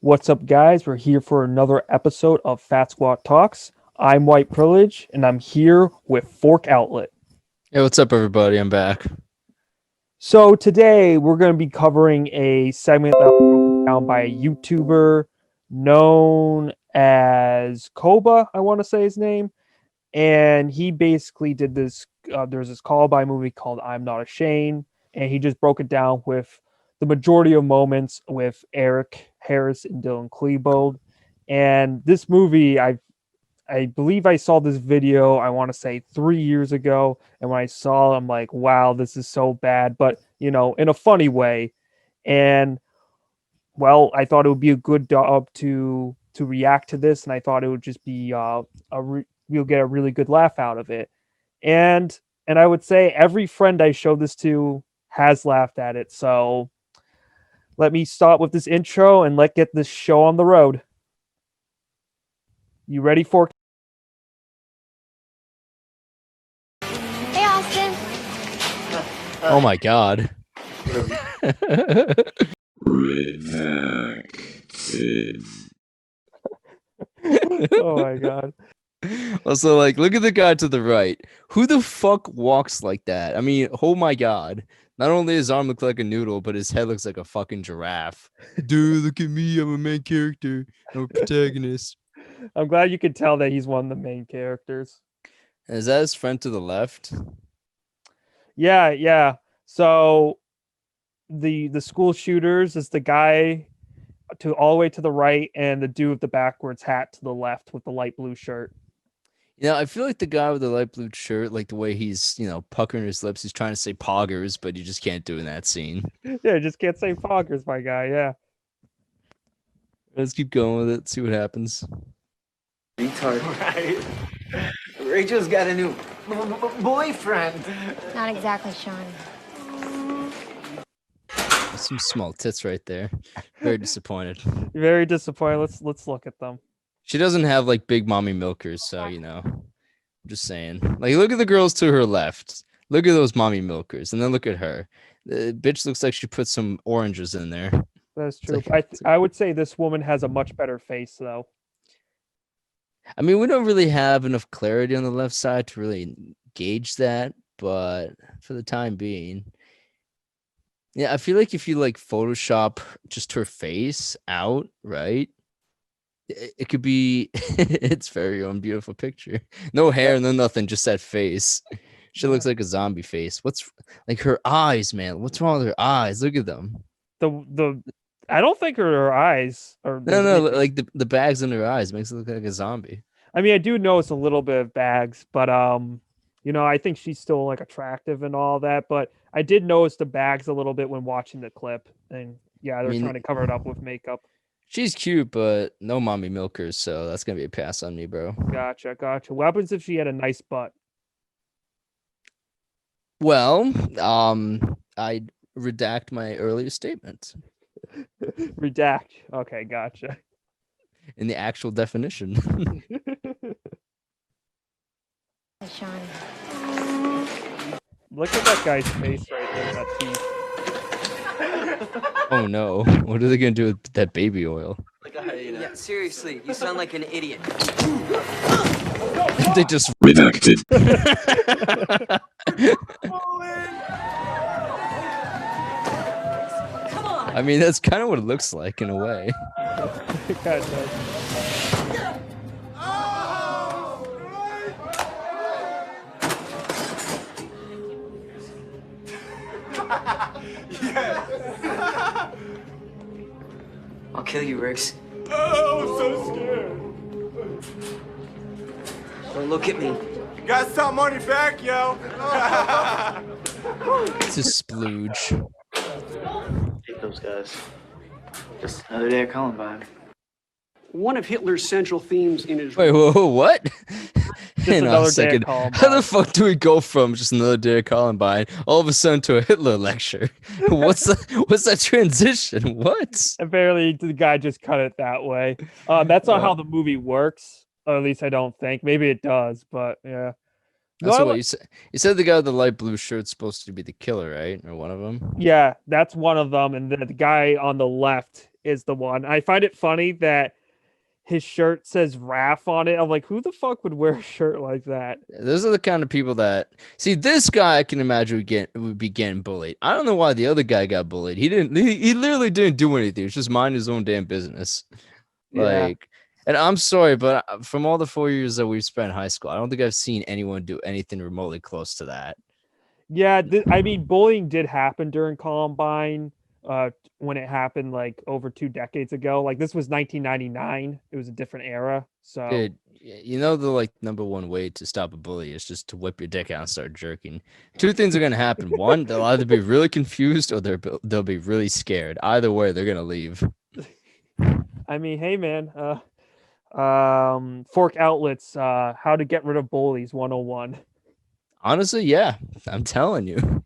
What's up, guys? We're here for another episode of Fat Squat Talks. I'm White Privilege, and I'm here with Fork Outlet. Hey, what's up, everybody? I'm back. So today we're going to be covering a segment that was broken down by a YouTuber known as KOBA, I want to say his name. And he basically did this. There's this call by movie called I'm Not Ashamed, and he just broke it down with the majority of moments with Eric Harris and Dylan Klebold. And this movie, I believe I saw this video, I want to say 3 years ago. And when I saw it, I'm like, wow, this is so bad, but in a funny way. And well, I thought it would be a good job to react to this, and I thought it would just be you'll get a really good laugh out of it. And I would say every friend I showed this to has laughed at it. So let me start with this intro and let's get this show on the road. You ready for? Hey, Austin. Oh my god. Oh my god. Also, look at the guy to the right. Who the fuck walks like that? I mean, oh my god. Not only his arm look like a noodle, but his head looks like a fucking giraffe. Dude, look at me. I'm a main character. I'm a protagonist. I'm glad you could tell that he's one of the main characters. Is that his friend to the left? Yeah. So the school shooters is the guy to all the way to the right, and the dude with the backwards hat to the left with the light blue shirt. Yeah, I feel like the guy with the light blue shirt, like the way he's, puckering his lips, he's trying to say poggers, but you just can't do in that scene. Yeah, just can't say poggers, my guy. Yeah. Let's keep going with it, see what happens. Retard. Right. Rachel's got a new boyfriend. Not exactly, Sean. Some small tits right there. Very disappointed. Very disappointed. Let's look at them. She doesn't have big mommy milkers, so I'm just saying. Look at the girls to her left. Look at those mommy milkers, and then look at her. The bitch looks like she put some oranges in there. That's true. I would say this woman has a much better face, though. I mean, we don't really have enough clarity on the left side to really gauge that, but for the time being, yeah, I feel like if you Photoshop just her face out, right? It could be its very own beautiful picture. No hair, no nothing, just that face. She looks like a zombie face. What's her eyes, man? What's wrong with her eyes? Look at them. I don't think her eyes are no, the bags in her eyes makes it look like a zombie. I mean, I do notice a little bit of bags, but I think she's still attractive and all that, but I did notice the bags a little bit when watching the clip, and yeah, they're trying to cover it up with makeup. She's cute, but no mommy milkers, so that's gonna be a pass on me, bro. Gotcha. What happens if she had a nice butt? Well, I'd redact my earlier statement. Redact. Okay, gotcha. In the actual definition. Hey, Sean. Look at that guy's face right there, that teeth. Oh no. What are they gonna do with that baby oil? Yeah, seriously, you sound like an idiot. They just redacted. I mean, that's kind of what it looks like in a way. It kind of does. I'll kill you, Riggs. Oh, I'm so scared. Don't look at me. Got some money back, yo. It's a splooge. Hate those guys. Just another day at Columbine. One of Hitler's central themes in his Wait, whoa, what? Hang on another a day second. at Columbine. How the fuck do we go from just another day at Columbine all of a sudden to a Hitler lecture? What's that transition? What? Apparently, the guy just cut it that way. That's not how the movie works, or at least I don't think. Maybe it does, but yeah. That's what you said. You said the guy with the light blue shirt's supposed to be the killer, right? Or one of them? Yeah, that's one of them, and the guy on the left is the one. I find it funny that his shirt says RAF on it. I'm like, who the fuck would wear a shirt like that? Those are the kind of people that see this guy. I can imagine would be getting bullied. I don't know why the other guy got bullied. He didn't. He literally didn't do anything. It's just mind his own damn business. Yeah. Like, and I'm sorry, but from all the 4 years that we've spent in high school, I don't think I've seen anyone do anything remotely close to that. Yeah, I mean, bullying did happen during Columbine, when it happened like over 2 decades ago. Like this was 1999. It was a different era. So Dude, you know the like number one way to stop a bully is just to whip your dick out and start jerking. Two things are gonna happen. One, they'll either be really confused or they'll be really scared. Either way, they're gonna leave. I mean, hey man, Fork Outlets, how to get rid of bullies 101. Honestly, yeah, I'm telling you.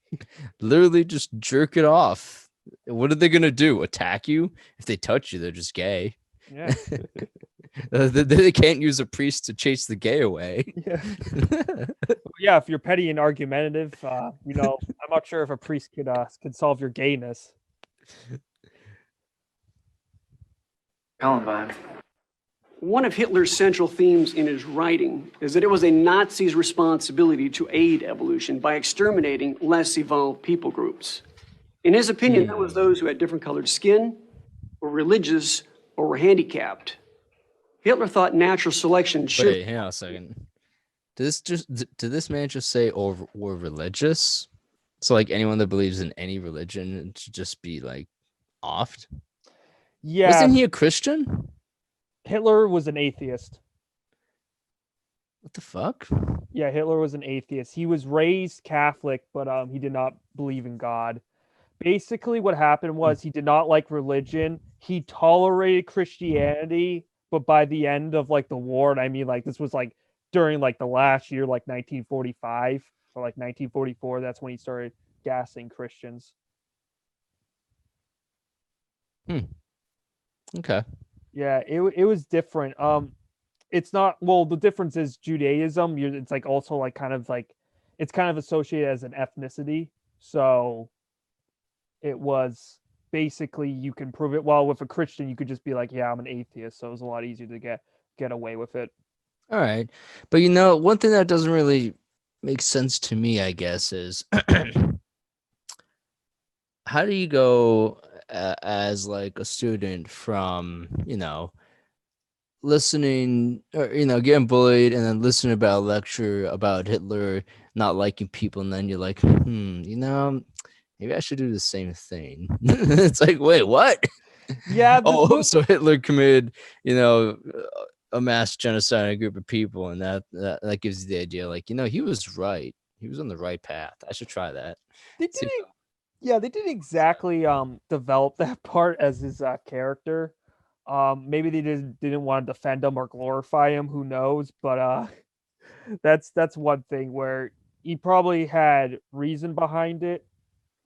Literally just jerk it off. What are they gonna do? Attack you? If they touch you, they're just gay. Yeah. They can't use a priest to chase the gay away. Yeah. Yeah, if you're petty and argumentative, I'm not sure if a priest could solve your gayness. Columbine. One of Hitler's central themes in his writing is that it was a Nazi's responsibility to aid evolution by exterminating less evolved people groups. In his opinion, that was those who had different colored skin, were religious, or were handicapped. Hitler thought natural selection should. Wait, hang on a second. Did this man just say or were religious? So like anyone that believes in any religion should just be like offed? Yeah. Wasn't he a Christian? Hitler was an atheist. What the fuck? Yeah, Hitler was an atheist. He was raised Catholic, but he did not believe in God. Basically, what happened was he did not like religion. He tolerated Christianity, but by the end of like the war, and I mean like this was like during like the last year, like 1945 or like 1944, that's when he started gassing Christians. Okay. Yeah, it was different. It's not, well, the difference is Judaism. It's like also like kind of like it's kind of associated as an ethnicity. So it was basically you can prove it. While with a Christian, you could just be like, yeah, I'm an atheist. So it was a lot easier to get away with it. All right. But one thing that doesn't really make sense to me, I guess, is how do you go as like a student from, listening or, getting bullied and then listening about a lecture about Hitler not liking people. And then you're like, maybe I should do the same thing. It's like, wait, what? Yeah. So Hitler committed, a mass genocide on a group of people. And that gives you the idea, like, he was right. He was on the right path. I should try that. They didn't exactly develop that part as his character. Maybe they didn't want to defend him or glorify him, who knows, but that's one thing where he probably had reason behind it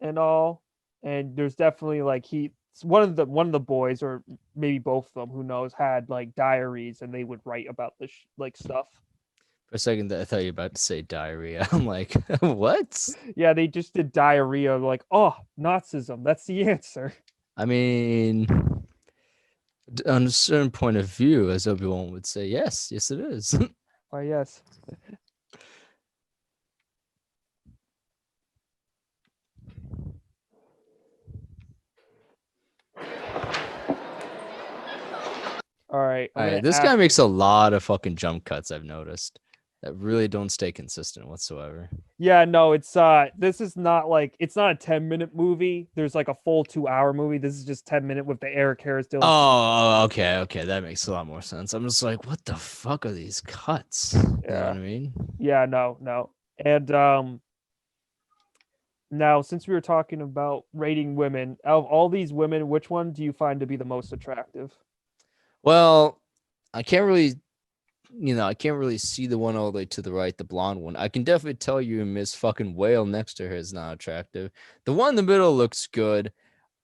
and all. And there's definitely like one of the boys, or maybe both of them, who knows, had like diaries and they would write about this like stuff. For a second, I thought you were about to say diarrhea. I'm like, what? Yeah, they just did diarrhea. Like, oh, Nazism. That's the answer. I mean, on a certain point of view, as Obi-Wan would say, yes, it is. Why, yes. All right. This guy makes a lot of fucking jump cuts, I've noticed, that really don't stay consistent whatsoever. Yeah, no, it's this is not like, it's not a 10-minute movie. There's like a full 2-hour movie. This is just 10-minute with the Eric Harris Dylan. Oh, okay, that makes a lot more sense. I'm just like, what the fuck are these cuts? You know what I mean? Yeah, no. And now, since we were talking about rating women, out of all these women, which one do you find to be the most attractive? Well, I can't really see the one all the way to the right, the blonde one. I can definitely tell you Miss fucking Whale next to her is not attractive. The one in the middle looks good.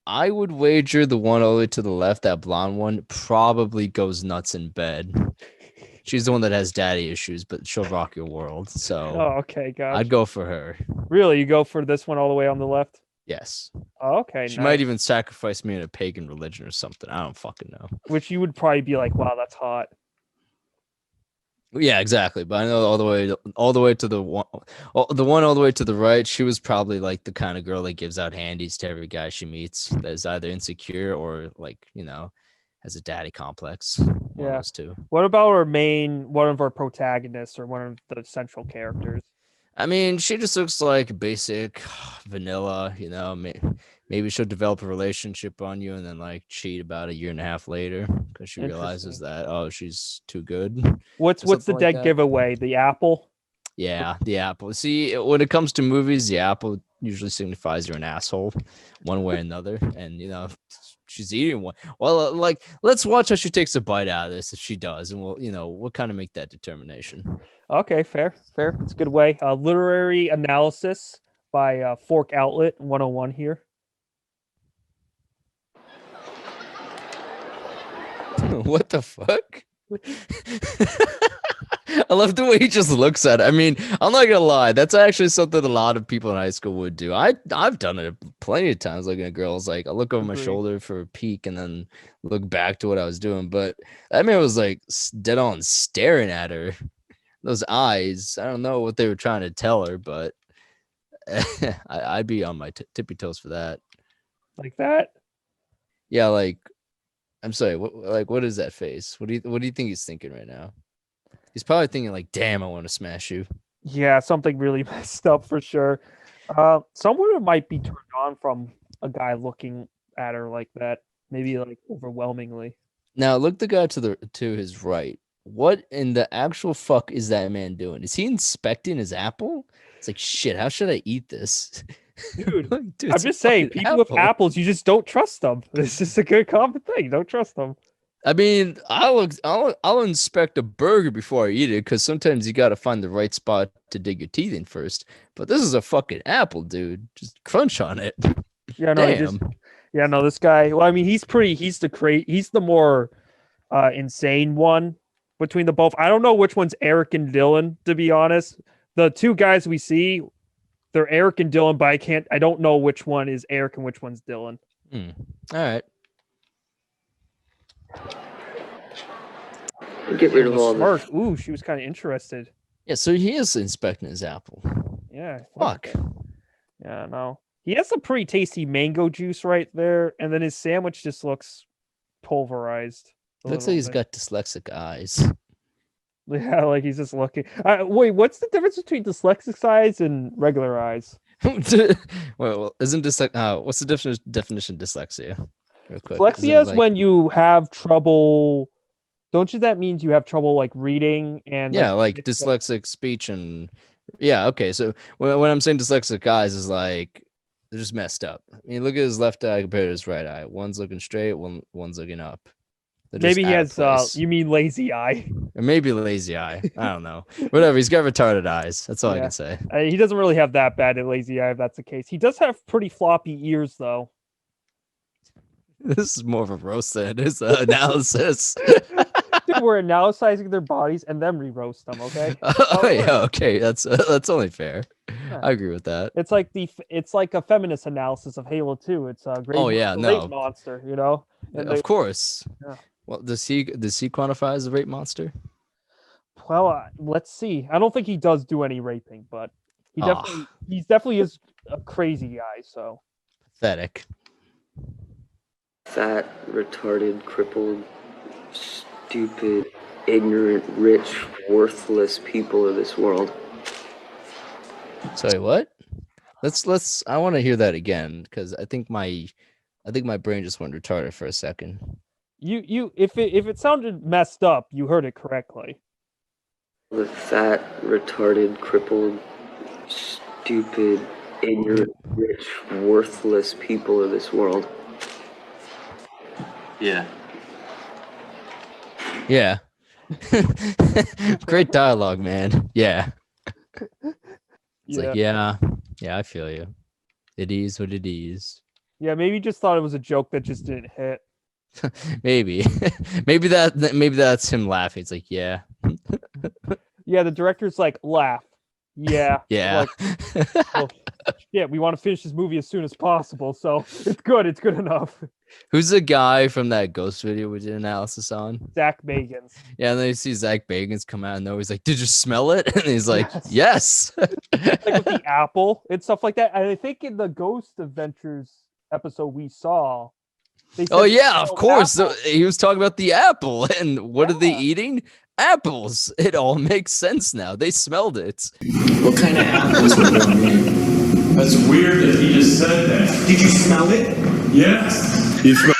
I would wager the one all the way to the left, that blonde one, probably goes nuts in bed. She's the one that has daddy issues, but she'll rock your world. So Oh, okay, gotcha. I'd go for her. Really, you go for this one all the way on the left? Yes. Okay, She nice. might even sacrifice me in a pagan religion or something. I don't fucking know. Which you would probably be like, wow, that's hot. Yeah, exactly. But I know all the way to the one, all the way to the right. She was probably like the kind of girl that gives out handies to every guy she meets. That is either insecure or like has a daddy complex. One of Yeah. those two. What about one of our protagonists or one of the central characters? I mean, she just looks like basic vanilla. Maybe she'll develop a relationship on you and then like cheat about a year and a half later because she realizes that she's too good. What's the something like dead that. giveaway? The apple? Yeah, the apple. See, when it comes to movies, the apple usually signifies you're an asshole, one way or another. And she's eating one. Well, like let's watch how she takes a bite out of this if she does, and we'll kind of make that determination. Okay, fair. It's a good way. Literary analysis by Fork Outlet 101 here. What the fuck? I love the way he just looks at it. I mean, I'm not gonna lie, that's actually something a lot of people in high school would do. I've done it plenty of times. Looking at girls, like I look over my shoulder for a peek and then look back to what I was doing. But that man was like dead on staring at her. Those eyes. I don't know what they were trying to tell her, but I'd be on my tippy toes for that. Like that? Yeah, like I'm sorry. What is that face? What do you think he's thinking right now? He's probably thinking like, "Damn, I want to smash you." Yeah, something really messed up for sure. Some women might be turned on from a guy looking at her like that, maybe like overwhelmingly. Now look the guy to his right. What in the actual fuck is that man doing? Is he inspecting his apple? It's like shit. How should I eat this? Dude, Dude, I'm it's a just saying, fucking people with apples, you just don't trust them. It's just a good common thing. Don't trust them. I mean, I'll inspect a burger before I eat it because sometimes you got to find the right spot to dig your teeth in first. But this is a fucking apple, dude. Just crunch on it. Yeah, no, this guy. Well, I mean, he's the more insane one between the both. I don't know which one's Eric and Dylan, to be honest. The two guys we see, they're Eric and Dylan, but I don't know which one is Eric and which one's Dylan. All right. Get rid of all Smirk. Ooh, she was kind of interested. Yeah, so he is inspecting his apple. Yeah. Fuck. Yeah, no. He has some pretty tasty mango juice right there, and then his sandwich just looks pulverized. Looks like he's got dyslexic eyes. Yeah, like he's just looking. Wait, what's the difference between dyslexic eyes and regular eyes? well, isn't what's the definition of dyslexia? Real quick. Dyslexia is when you have trouble. Don't you? That means you have trouble like reading and like dyslexic speech and okay. So when I'm saying dyslexic eyes is like they're just messed up. I mean, look at his left eye compared to his right eye. One's looking straight, one's looking up. Maybe he has. You mean lazy eye? Or maybe lazy eye. I don't know. Whatever. He's got retarded eyes. That's all I can say. He doesn't really have that bad a lazy eye if that's the case. He does have pretty floppy ears though. This is more of a roast than it is analysis. Dude, we're analyzing their bodies and then re-roast them. Okay. Okay. That's only fair. Yeah. I agree with that. It's like a feminist analysis of Halo 2. It's a great rape monster, Of course. Yeah. Well, does he quantify as a rape monster? Well, let's see. I don't think he does do any raping, but he definitely is a crazy guy. So pathetic. Fat, retarded, crippled, stupid, ignorant, rich, worthless people of this world. Sorry, what? Let's. I want to hear that again because I think my brain just went retarded for a second. If it sounded messed up, you heard it correctly. The fat, retarded, crippled, stupid, ignorant, rich, worthless people of this world. Yeah. Yeah. Great dialogue, man. Yeah. It's like, yeah, I feel you. It is what it is. Yeah, maybe you just thought it was a joke that just didn't hit. maybe that's him laughing. It's like, yeah. Yeah, the director's like, laugh. Yeah. Yeah. Like, Yeah, we want to finish this movie as soon as possible, so it's good. It's good enough. Who's the guy from that ghost video we did analysis on? Zach Bagans. Yeah, and then you see Zach Bagans come out and he's like, "Did you smell it?" And he's like, Yes. "Yes." Like with the apple and stuff like that. And I think in the Ghost Adventures episode we saw, they said Oh they yeah, of smelled course. So apples. he was talking about the apple, and what are they Yeah. eating? Apples. It all makes sense now. They smelled it. What kind of apples were they eating? That's weird that he just said that. Did you smell it? Yes. You smell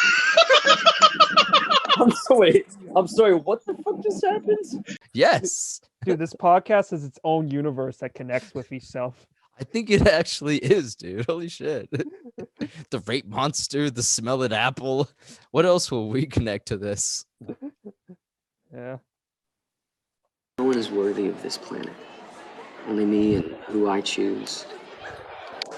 I'm sorry, what the fuck just happened? Yes, Dude, this podcast has its own universe that connects with itself. I think it actually is, dude. Holy shit. The rape monster, the smell it apple. What else will we connect to this? Yeah. No one is worthy of this planet. Only me and who I choose.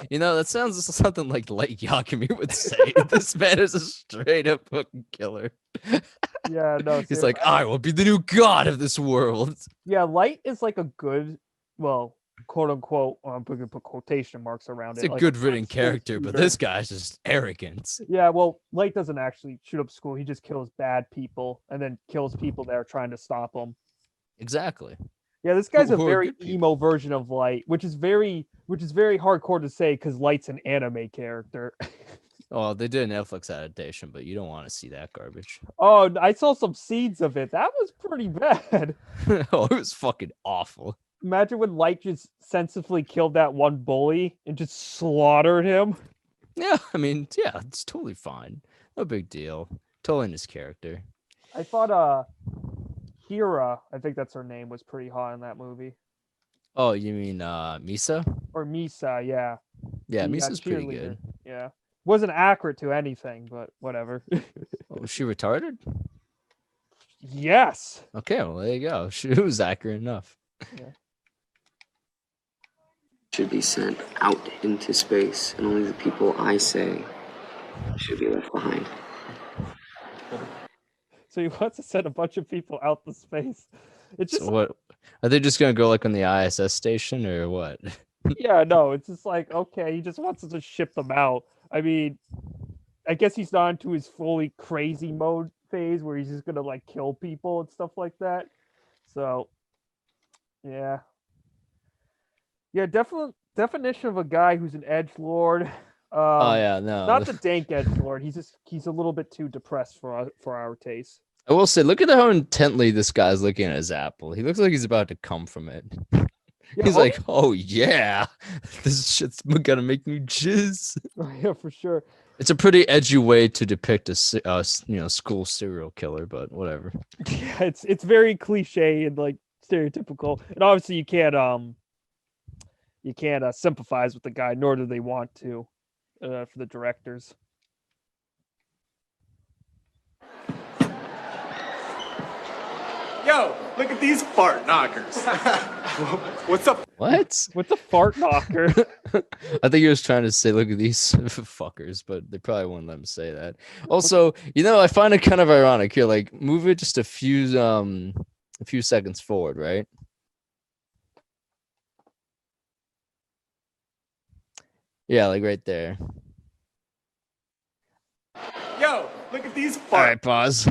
You know, that sounds something like Yakimi would say. This man is a straight up fucking killer. Yeah, no. He's seriously. like, I will be the new god of this world. Yeah, Light is like a good, well, quote unquote, I'm going to put quotation marks around It's it. a like good high written school character, but shooter. this guy's just arrogant. Yeah, well, Light doesn't actually shoot up school. He just kills bad people and then kills people that are trying to stop him. Exactly. Yeah, this guy's a who are very good people. emo version of Light, which is very hardcore to say because Light's an anime character. Oh, they did an Netflix adaptation, but you don't want to see that garbage. Oh, I saw some seeds of it. That was pretty bad. Oh, it was fucking awful. Imagine when Light just senselessly killed that one bully and just slaughtered him. Yeah, I mean, yeah, it's totally fine. No big deal. Totally in his character. I thought Hira, I think that's her name, was pretty hot in that movie. Oh, you mean Misa? Or Misa, yeah. Yeah, The, Misa's pretty cheerleader. good. Yeah. Wasn't accurate to anything, but whatever. Oh, was she retarded? Yes. Okay, well, there you go. She was accurate enough. Should be sent out into space, and only the people I say should be left behind. So he wants to send a bunch of people out to space. It's just So what? Are they just gonna go like on the ISS station or what? yeah, no, it's just like, okay, he just wants to ship them out. I mean, I guess he's not into his fully crazy mode phase where he's just gonna like kill people and stuff like that. So yeah. Yeah, definition of a guy who's an edgelord. Oh yeah, no. Not the dank edgelord. He's a little bit too depressed for our taste. I will say, look at how intently this guy's looking at his apple. He looks like he's about to come from it. Yeah, He's like, oh yeah, this shit's gonna make me jizz. yeah, for sure. It's a pretty edgy way to depict a school serial killer, but whatever. Yeah, it's very cliche and like stereotypical, and obviously you can't sympathize with the guy, nor do they want to, for the directors. Yo, look at these fart knockers. What's up? What? What's a fart knocker? I think he was trying to say, look at these fuckers, but they probably wouldn't let him say that. Also, I find it kind of ironic here. Like, move it just a few seconds forward, right? Yeah, like right there. Yo, look at these All fart. right, pause.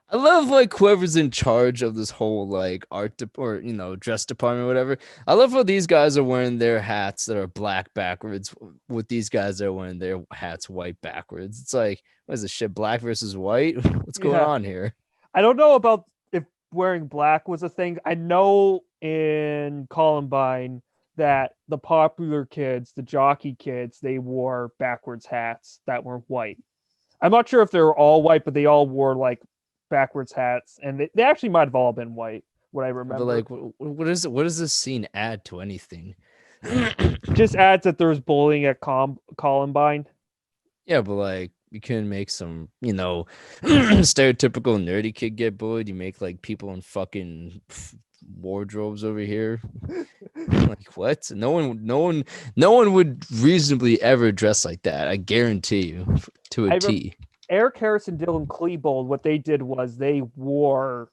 I love like whoever's in charge of this whole like art or dress department or whatever. I love how these guys are wearing their hats that are black backwards with these guys that are wearing their hats white backwards. It's like, what is this shit, black versus white? What's going on here? I don't know about if wearing black was a thing. I know in Columbine that the popular kids, the jockey kids, they wore backwards hats that were white. I'm not sure if they were all white, but they all wore like backwards hats, and they actually might have all been white. What I remember, But like, what does this scene add to anything? just adds that there was bullying at Columbine. Yeah, but like, you can make some, stereotypical nerdy kid get bullied. You make like people in fucking wardrobes over here. Like what? No one would reasonably ever dress like that. I guarantee you, to a T. Eric Harrison, Dylan Klebold, what they did was they wore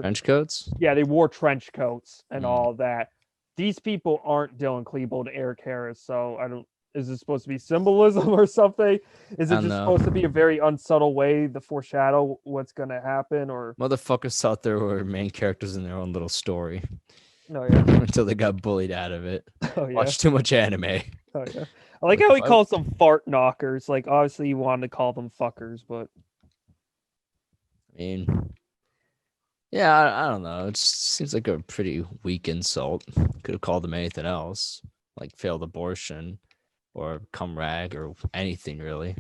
Trench coats. Yeah, they wore trench coats and all that. these people aren't Dylan Klebold and Eric Harris, so I don't. Is it supposed to be symbolism or something? Is I it don't just know. supposed to be a very unsubtle way to foreshadow what's gonna happen? Or Motherfuckers thought they were main characters in their own little story no, yeah, until they got bullied out of it. oh yeah, Watch too much anime. oh yeah. I like Like, how he if I- calls them fart knockers. Like obviously he wanted to call them fuckers, but I mean, yeah, I don't know. It seems like a pretty weak insult. Could have called them anything else, like failed abortion or cum rag or anything really.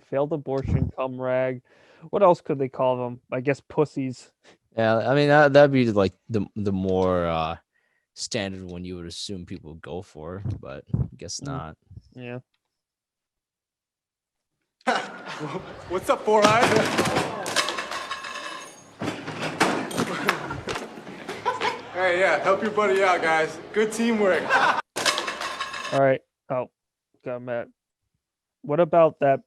failed abortion, cum rag. What else could they call them? I guess pussies. Yeah, I mean that'd be like the more standard one you would assume people would go for, but I guess not. Yeah. What's up, Four Eyes? Hey, yeah, help your buddy out, guys. Good teamwork. All right. Oh, got Matt. What about that?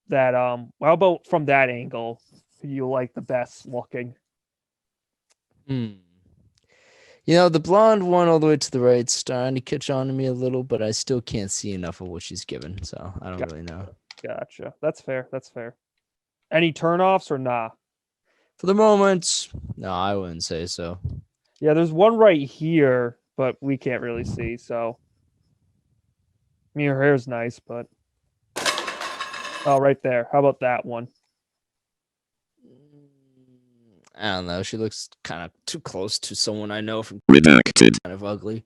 How about from that angle? Who you like the best looking? Hmm. You know, the blonde one all the way to the right starting to catch on to me a little, but I still can't see enough of what she's given, so I don't really know. Gotcha. That's fair. That's fair. Any turnoffs or nah? For the moment, no, I wouldn't say so. Yeah, there's one right here, but we can't really see. So, I mean, her hair's nice, but oh, right there. How about that one? I don't know. She looks kind of too close to someone I know from Redacted. kind of ugly.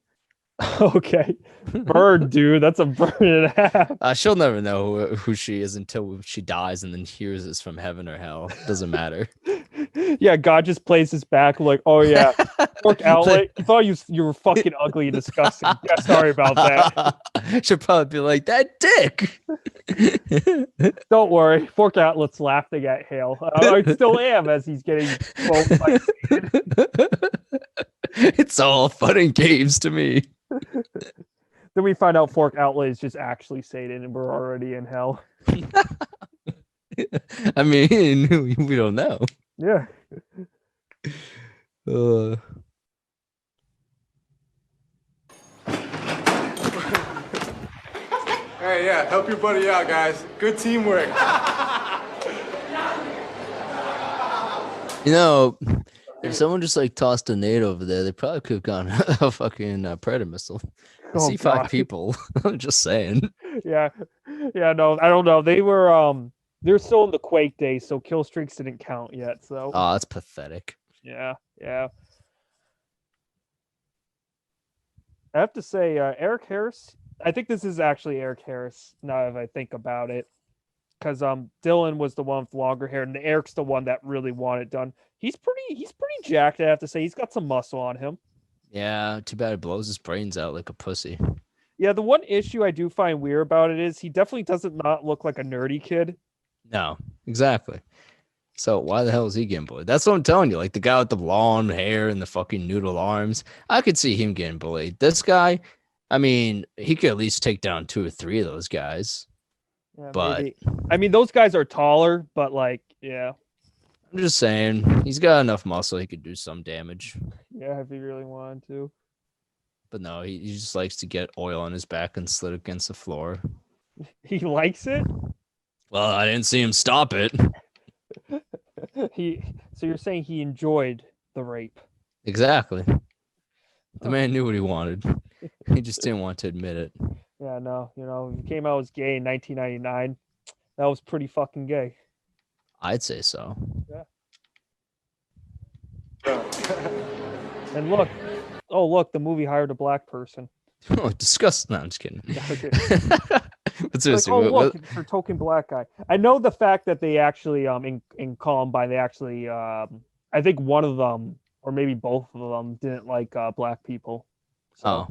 Okay, bird, dude. That's a bird and a half. She'll never know who she is until she dies and then hears this from heaven or hell. Doesn't matter. Yeah, God just plays his back like, oh yeah, Fork Outlet. You thought you were fucking ugly and disgusting. Yeah, sorry about that. She'll probably be like, that dick. Don't worry, Fork Outlet's laughing at Hale. I still am as he's getting both. It's all fun and games to me. Then we find out Fork Outlet is just actually Satan, and we're already in hell. I mean, we don't know. Yeah. Hey, yeah, help your buddy out, guys. Good teamwork. You know, if someone just like tossed a nade over there, they probably could have gone a fucking predator missile. I see 5 God. people. I'm just saying. Yeah. Yeah, no, I don't know. They're still in the Quake days, so kill streaks didn't count yet. So Oh, that's pathetic. yeah. I have to say, Eric Harris. I think this is actually Eric Harris. Now, if I think about it, because Dylan was the one with longer hair, and Eric's the one that really wanted it done. He's pretty jacked. I have to say, he's got some muscle on him. Yeah, too bad it blows his brains out like a pussy. Yeah, the one issue I do find weird about it is he definitely doesn't not look like a nerdy kid. No, exactly. So why the hell is he getting bullied? That's what I'm telling you. Like the guy with the blonde hair and the fucking noodle arms, I could see him getting bullied. This guy, I mean, he could at least take down 2 or 3 of those guys. Yeah, But maybe. I mean, those guys are taller, but like, yeah, I'm just saying, he's got enough muscle he could do some damage. yeah, if he really wanted to. But no, he just likes to get oil on his back and slit against the floor. He likes it. Well, I didn't see him stop it. So you're saying he enjoyed the rape? Exactly. The man knew what he wanted. He just didn't want to admit it. Yeah, no, he came out as gay in 1999. That was pretty fucking gay. I'd say so. And look, the movie hired a black person. Oh, disgusting. No, I'm just kidding. Okay. But seriously, Like, look, it's a token black guy. I know the fact that they actually in Columbine they actually I think one of them or maybe both of them didn't like black people. So, oh,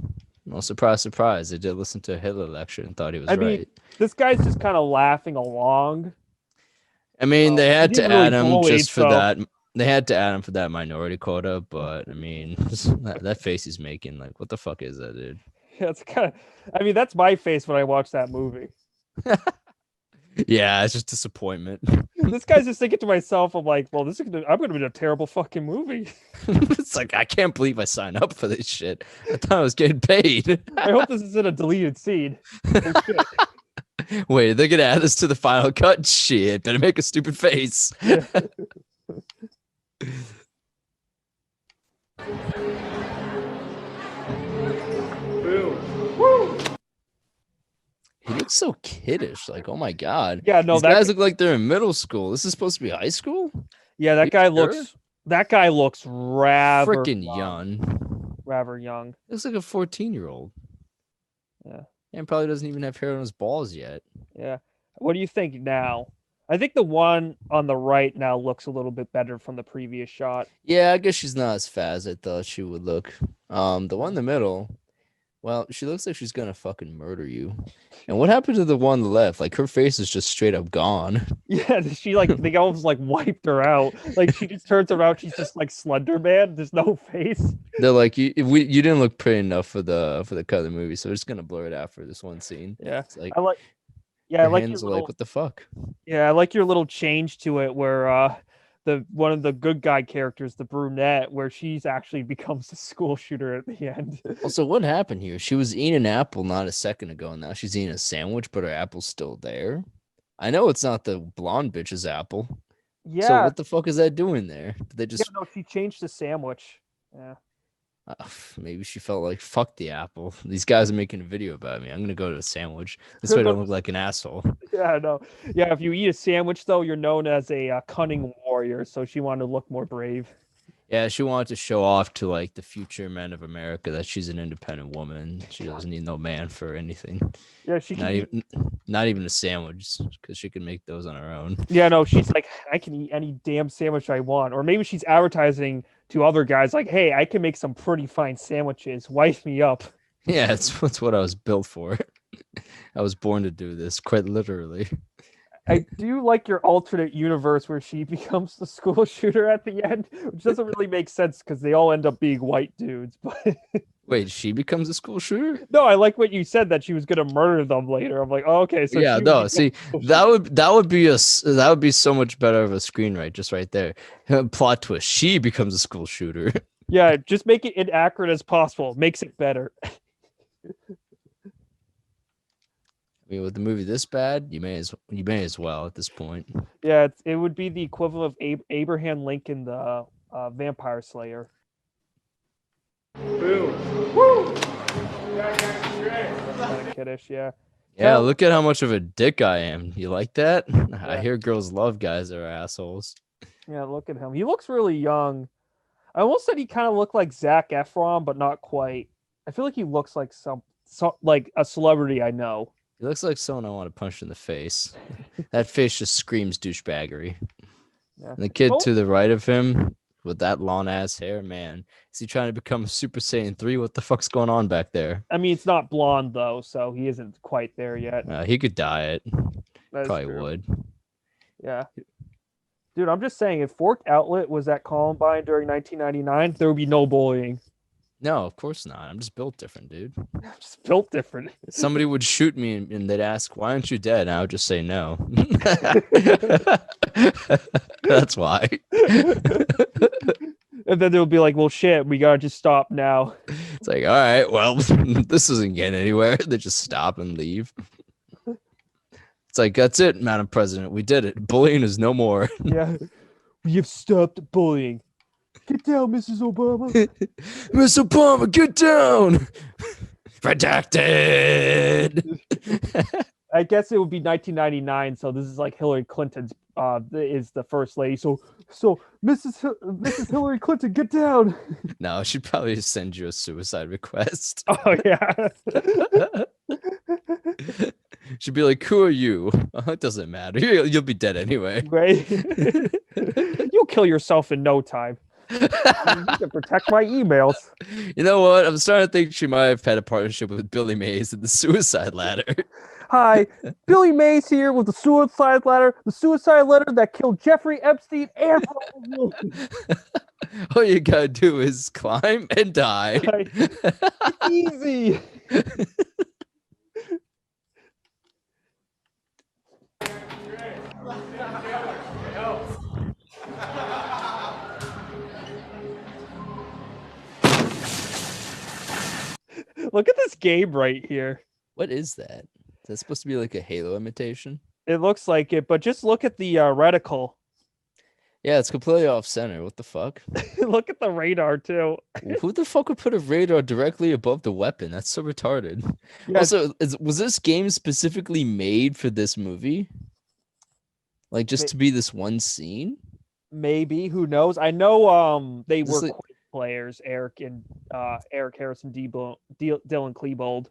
well, surprise, surprise. They did listen to a Hitler lecture and thought he was I right. mean, this guy's just kind of laughing along. I mean, they had he's to really add him bullied, just for so- that. They had to add him for that minority quota, but I mean, that face he's making, like, what the fuck is that, dude? Yeah, it's kind of. I mean, that's my face when I watch that movie. Yeah, it's just disappointment. This guy's just thinking to myself, I'm like, well, I'm gonna be a terrible fucking movie. It's like, I can't believe I signed up for this shit. I thought I was getting paid. I hope this isn't a deleted scene. Oh, shit. Wait, they're gonna add this to the final cut? Shit, better make a stupid face. Yeah. He looks so kiddish. Like, oh my god. Yeah, no, These that guys look like they're in middle school. This is supposed to be high school? Yeah, Are you sure? that guy looks rather Freaking young. rather young. Looks like a 14-year-old. Yeah. And probably doesn't even have hair on his balls yet. Yeah. What do you think now? I think the one on the right now looks a little bit better from the previous shot. Yeah, I guess she's not as fat as I thought she would look. The one in the middle, well, she looks like she's gonna fucking murder you. And what happened to the one on the left? Like, her face is just straight up gone. Yeah, they almost like wiped her out. Like she just turns around, she's just like Slender Man. There's no face. They're like, you didn't look pretty enough for the cut of the movie, so we're just gonna blur it out for this one scene. Yeah. It's like, I like Yeah, I like your hands are little, like, what the fuck? yeah, I like your little change to it where the one of the good guy characters, the brunette, where she's actually becomes the school shooter at the end. Also, what happened here? She was eating an apple not a second ago, and now she's eating a sandwich, but her apple's still there. I know it's not the blonde bitch's apple. Yeah. So what the fuck is that doing there? Did they just No, she changed the sandwich. Yeah. maybe she felt like, fuck the apple. These guys are making a video about me. I'm gonna go to a sandwich. This way I don't look like an asshole. Yeah, I know. Yeah, if you eat a sandwich though, you're known as a cunning warrior. So she wanted to look more brave. Yeah, she wanted to show off to like the future men of America that she's an independent woman. She doesn't need no man for anything. Yeah, she can not even a sandwich, because she can make those on her own. Yeah, no, she's like, I can eat any damn sandwich I want. Or maybe she's advertising to other guys like, hey, I can make some pretty fine sandwiches. Wife me up. Yeah, it's what I was built for. I was born to do this, quite literally. I do like your alternate universe where she becomes the school shooter at the end, which doesn't really make sense because they all end up being white dudes. But Wait, she becomes a school shooter? no, I like what you said that she was gonna murder them later. I'm like, oh, okay, so Yeah, she no, would see, that would be so much better of a screenwrite just right there. Plot twist: she becomes a school shooter. Yeah, just make it inaccurate as possible. Makes it better. I mean, with the movie this bad, you may as well at this point. Yeah, it would be the equivalent of Abraham Lincoln, the Vampire Slayer. Boom. Woo! Kind of kiddish, yeah. Yeah, look at how much of a dick I am. You like that? I hear girls love guys that are assholes. Yeah, look at him. He looks really young. I almost said he kind of looked like Zac Efron, but not quite. I feel like he looks like like a celebrity I know. He looks like someone I want to punch in the face. That face just screams douchebaggery. Yeah. And the kid to the right of him with that long ass hair, man, is he trying to become a Super Saiyan 3? What the fuck's going on back there? I mean, it's not blonde though, so he isn't quite there yet. He could dye it. That is Probably true. would. Yeah. Dude, I'm just saying, if Forked Outlet was at Columbine during 1999, there would be no bullying. No, of course not. I'm just built different, dude. I'm just built different. Somebody would shoot me and they'd ask, why aren't you dead? And I would just say no. That's why. And then they'll be like, well, shit, we gotta just stop now. It's like, all right, well, this isn't getting anywhere. They just stop and leave. It's like, that's it, Madam President. We did it. Bullying is no more. Yeah. We have stopped bullying. Get down, Mrs. Obama. Miss Obama, get down. Redacted. I guess it would be 1999, so this is like Hillary Clinton's is the first lady. So Mrs. Hillary Clinton, get down. No, she'd probably just send you a suicide request. Oh yeah. She'd be like, who are you? It doesn't matter. You'll be dead anyway. Right. You'll kill yourself in no time. You can protect my emails. You know what? I'm starting to think she might have had a partnership with Billy Mays in the suicide ladder. Hi, Billy Mays here with the suicide letter that killed Jeffrey Epstein and Robert Wilson. All you gotta do is climb and die. It's easy. game right here. What is that? Is that supposed to be like a Halo imitation? It looks like it, but just look at the reticle. Yeah, it's completely off center. What the fuck? Look at the radar too. Who the fuck would put a radar directly above the weapon? That's so retarded. Yeah, Also, was this game specifically made for this movie? Like just to be this one scene? maybe, who knows? I know they This were is- Quake players, Eric Harrison, Dylan Klebold.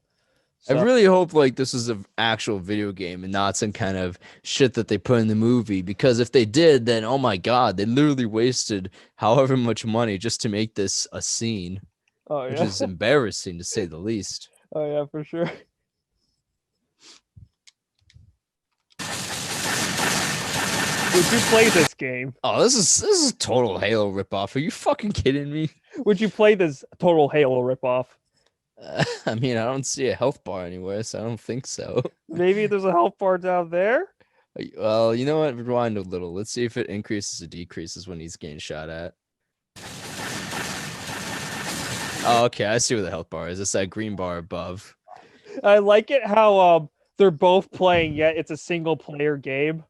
I really hope like this is an actual video game and not some kind of shit that they put in the movie. Because if they did, then oh my god, they literally wasted however much money just to make this a scene, Oh which yeah. is embarrassing to say the least. Oh yeah, for sure. Would you play this game? Oh, this is a total Halo ripoff. Are you fucking kidding me? Would you play this total Halo ripoff? I mean, I don't see a health bar anywhere, so I don't think so. Maybe there's a health bar down there. Well, you know what? Rewind a little. Let's see if it increases or decreases when he's getting shot at. Oh, okay. I see where the health bar is. It's that green bar above. I like it how they're both playing, yet it's a single player game.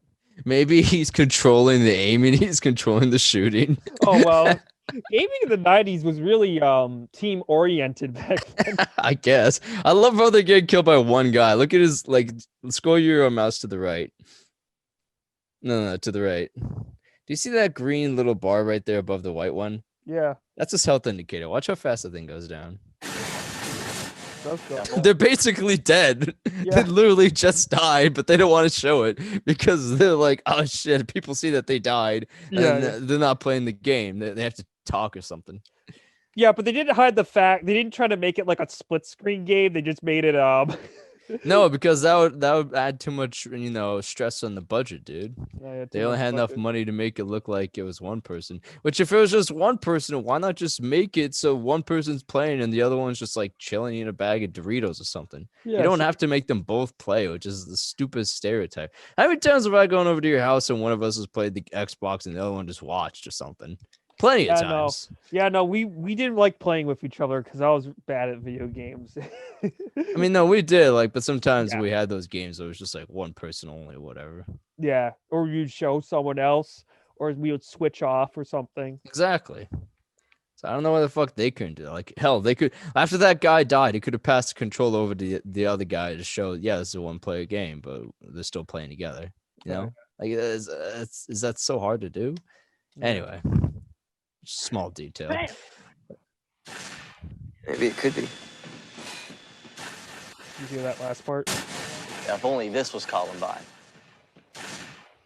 Maybe he's controlling the aim and he's controlling the shooting. Oh well. Gaming in the 90s was really team oriented back then. I guess. I love how they get killed by one guy. Look at his like scroll your mouse to the right. No, to the right. Do you see that green little bar right there above the white one? Yeah. That's his health indicator. Watch how fast the thing goes down. That's cool. They're basically dead. Yeah. They literally just died, but they don't want to show it because they're like, oh shit, people see that they died. Yeah, And they're not playing the game. They have to talk or something. Yeah, but they didn't hide the fact. They didn't try to make it like a split screen game. They just made it No, because that would add too much, stress on the budget, dude. Yeah, They only had enough money to make it look like it was one person. Which, if it was just one person, why not just make it so one person's playing and the other one's just like chilling in a bag of Doritos or something? Yeah, You don't have to make them both play, which is the stupidest stereotype. How many times have I gone over to your house and one of us has played the Xbox and the other one just watched or something? Plenty of Yeah, no. times. Yeah, no, we didn't like playing with each other because I was bad at video games. I mean, no, we did but sometimes Yeah. we had those games that was just like one person only, whatever. Yeah, or you'd show someone else, or we would switch off or something. Exactly. So I don't know why the fuck they couldn't do that. Like hell, they could after that guy died, he could have passed the control over to the other guy to show, yeah, this is a one-player game, but they're still playing together. You know, like is that so hard to do? Anyway, small detail. Maybe it could be. You hear that last part? Yeah, if only this was Columbine.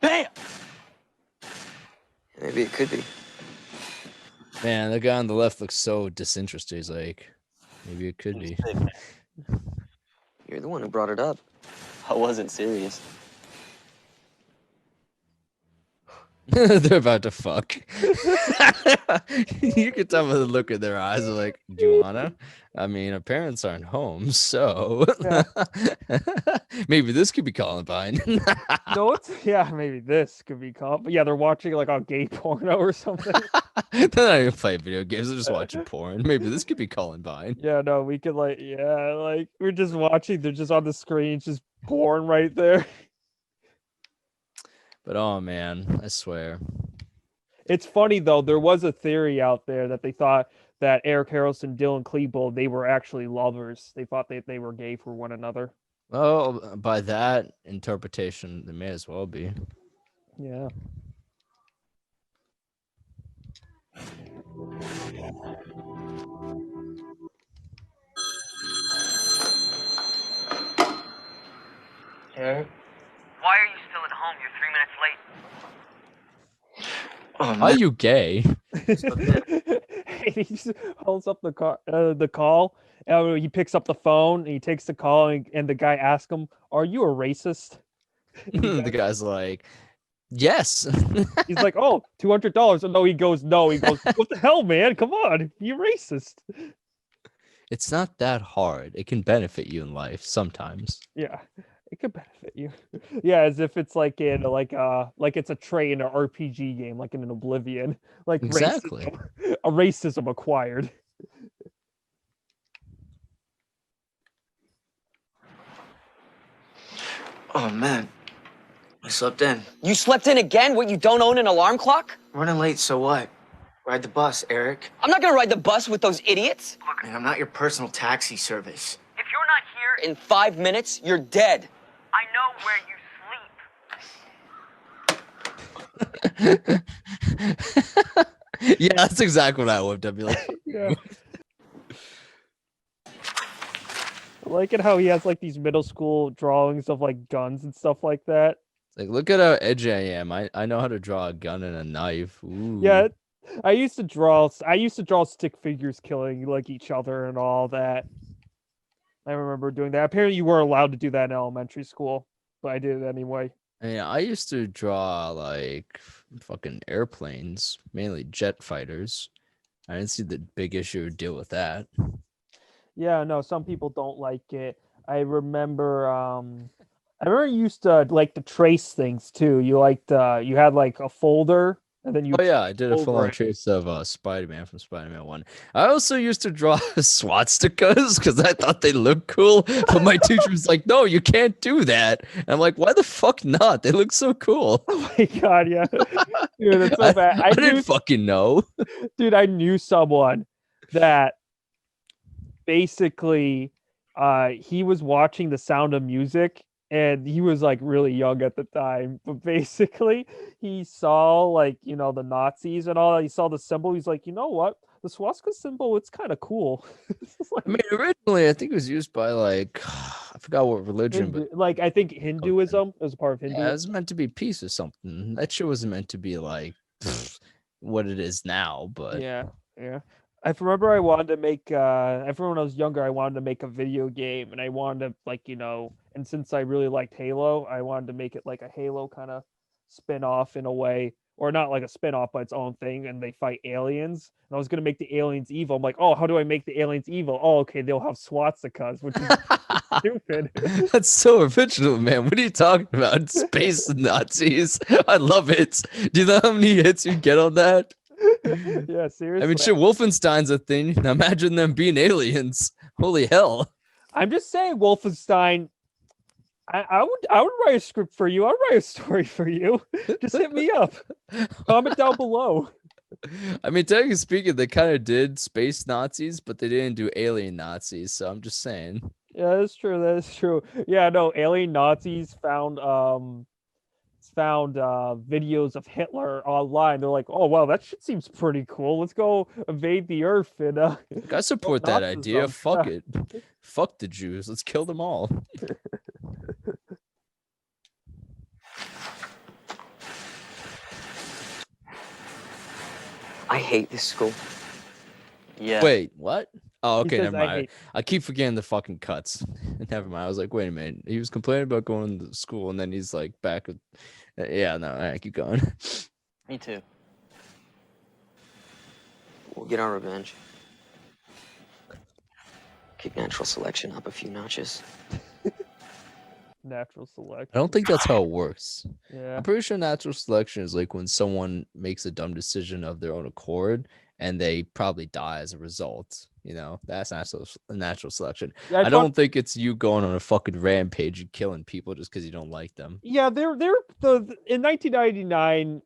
Bam! Maybe it could be. Man, the guy on the left looks so disinterested. He's like, maybe it could be. You're the one who brought it up. I wasn't serious. They're about to fuck. You can tell by the look in their eyes. They're like, do you wanna? I mean, our parents aren't home, so maybe this could be Columbine. No, maybe this could be called. But yeah, they're watching like a gay porno or something. They're not even playing video games. They're just watching porn. Maybe this could be Columbine. Yeah, no, we could we're just watching. They're just on the screen, just porn right there. But oh man, I swear. It's funny though. There was a theory out there that they thought that Eric Harrelson, Dylan Klebold, they were actually lovers. They thought that they were gay for one another. Well, by that interpretation, they may as well be. Yeah. Eric? Why are you still at home? You're 3 minutes late. Oh, Are you gay? He just holds up the call. He picks up the phone and he takes the call, and the guy asks him, "Are you a racist?" The guy's like, yes. He's like, "Oh, $200." And no, he goes, "No." He goes, "What the hell, man? Come on, you're racist." It's not that hard. It can benefit you in life sometimes. Yeah, it could benefit you. Yeah, as if it's like in like it's a trait in an RPG game, like in an Oblivion, like Exactly. a racism acquired. Oh, man. I slept in. You slept in again? What, you don't own an alarm clock? Running late, so what? Ride the bus, Eric. I'm not gonna ride the bus with those idiots. Man, I'm not your personal taxi service. If you're not here, In 5 minutes, you're dead. I know where you Yeah, that's exactly what I would. I'd be like, Yeah. I like it how he has like these middle school drawings of like guns and stuff like that. like, look at how edgy I am. I know how to draw a gun and a knife. Ooh. Yeah, I used to draw stick figures killing like each other and all that. I remember doing that. Apparently you were allowed to do that in elementary school, but I did it anyway. Yeah, I used to draw like fucking airplanes, mainly jet fighters. I didn't see the big issue or deal with that. Yeah, no, some people don't like it. I remember you used to like to trace things too. You had like a folder and then you Oh yeah, I did a over full-on it. trace of Spider-Man from Spider-Man 1. I also used to draw swastikas because I thought they looked cool, but my teacher was like, "No, you can't do that." And I'm like, "Why the fuck not? They look so cool." Oh my god, yeah. Dude, that's so I, bad. I didn't fucking know. Dude, I knew someone that basically he was watching The Sound of Music and he was like really young at the time, but basically he saw like, the Nazis and all that. He saw the symbol. He's like, you know what? The swastika symbol, it's kind of cool. It's like I mean, originally, I think it was used by like I forgot what religion, but like I think Hinduism was a part of yeah, it Hinduism. was meant to be peace or something. That shit wasn't meant to be like what it is now. But Yeah. I remember I wanted to make I remember when I was younger I wanted to make a video game and I wanted to and since I really liked Halo, I wanted to make it like a Halo kind of spin-off in a way, or not like a spin-off but its own thing, and they fight aliens. And I was gonna make the aliens evil. I'm like, oh, how do I make the aliens evil? Oh, okay, they'll have swastikas, which is stupid. that's so original, man. What are you talking about? Space Nazis. I love it. Do you know how many hits you get on that? Yeah, seriously. I mean, shit, Wolfenstein's a thing. Now imagine them being aliens. Holy hell. I'm just saying, Wolfenstein. I would write a script for you. I'd write a story for you. Just hit me up. Comment down below. I mean, technically speaking, they kind of did space Nazis, but they didn't do alien Nazis. So I'm just saying. Yeah, that's true. That is true. Yeah, no, alien Nazis found videos of Hitler online. They're like, oh wow, that shit seems pretty cool. Let's go invade the earth and I support that Nazism. idea. Fuck Yeah. it. Fuck the Jews. Let's kill them all. I hate this school. Yeah. Wait, what? Oh, He okay, says, never "I mind. hate-" I keep forgetting the fucking cuts. Never mind. I was like, wait a minute. He was complaining about going to school, and then he's like back with. Yeah, no, all right, keep going. Me too. We'll get our revenge. Kick natural selection up a few notches. Natural selection. I don't think that's how it works. Yeah. I'm pretty sure natural selection is like when someone makes a dumb decision of their own accord and they probably die as a result. You know, that's natural selection. Yeah, I don't think it's you going on a fucking rampage and killing people just because you don't like them. Yeah, they're in 1999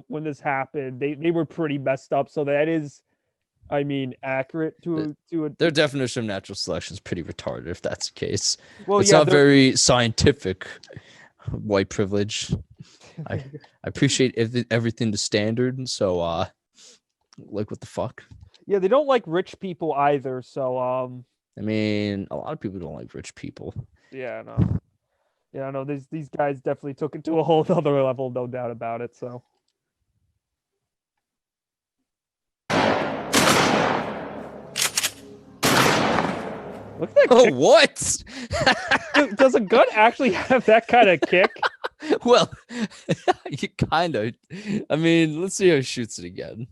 when this happened, they were pretty messed up. So that is, I mean, accurate to a Their definition of natural selection is pretty retarded if that's the case. well, It's yeah, not they're- very scientific. White privilege. I appreciate everything to standard. So, like, what the fuck? yeah, they don't like rich people either. So I mean, a lot of people don't like rich people. yeah, no. Yeah, no, these guys definitely took it to a whole other level, no doubt about it. So look at that Oh, kick. what? Does a gun actually have that kind of kick? Well, you kind of. I mean, let's see how he shoots it again.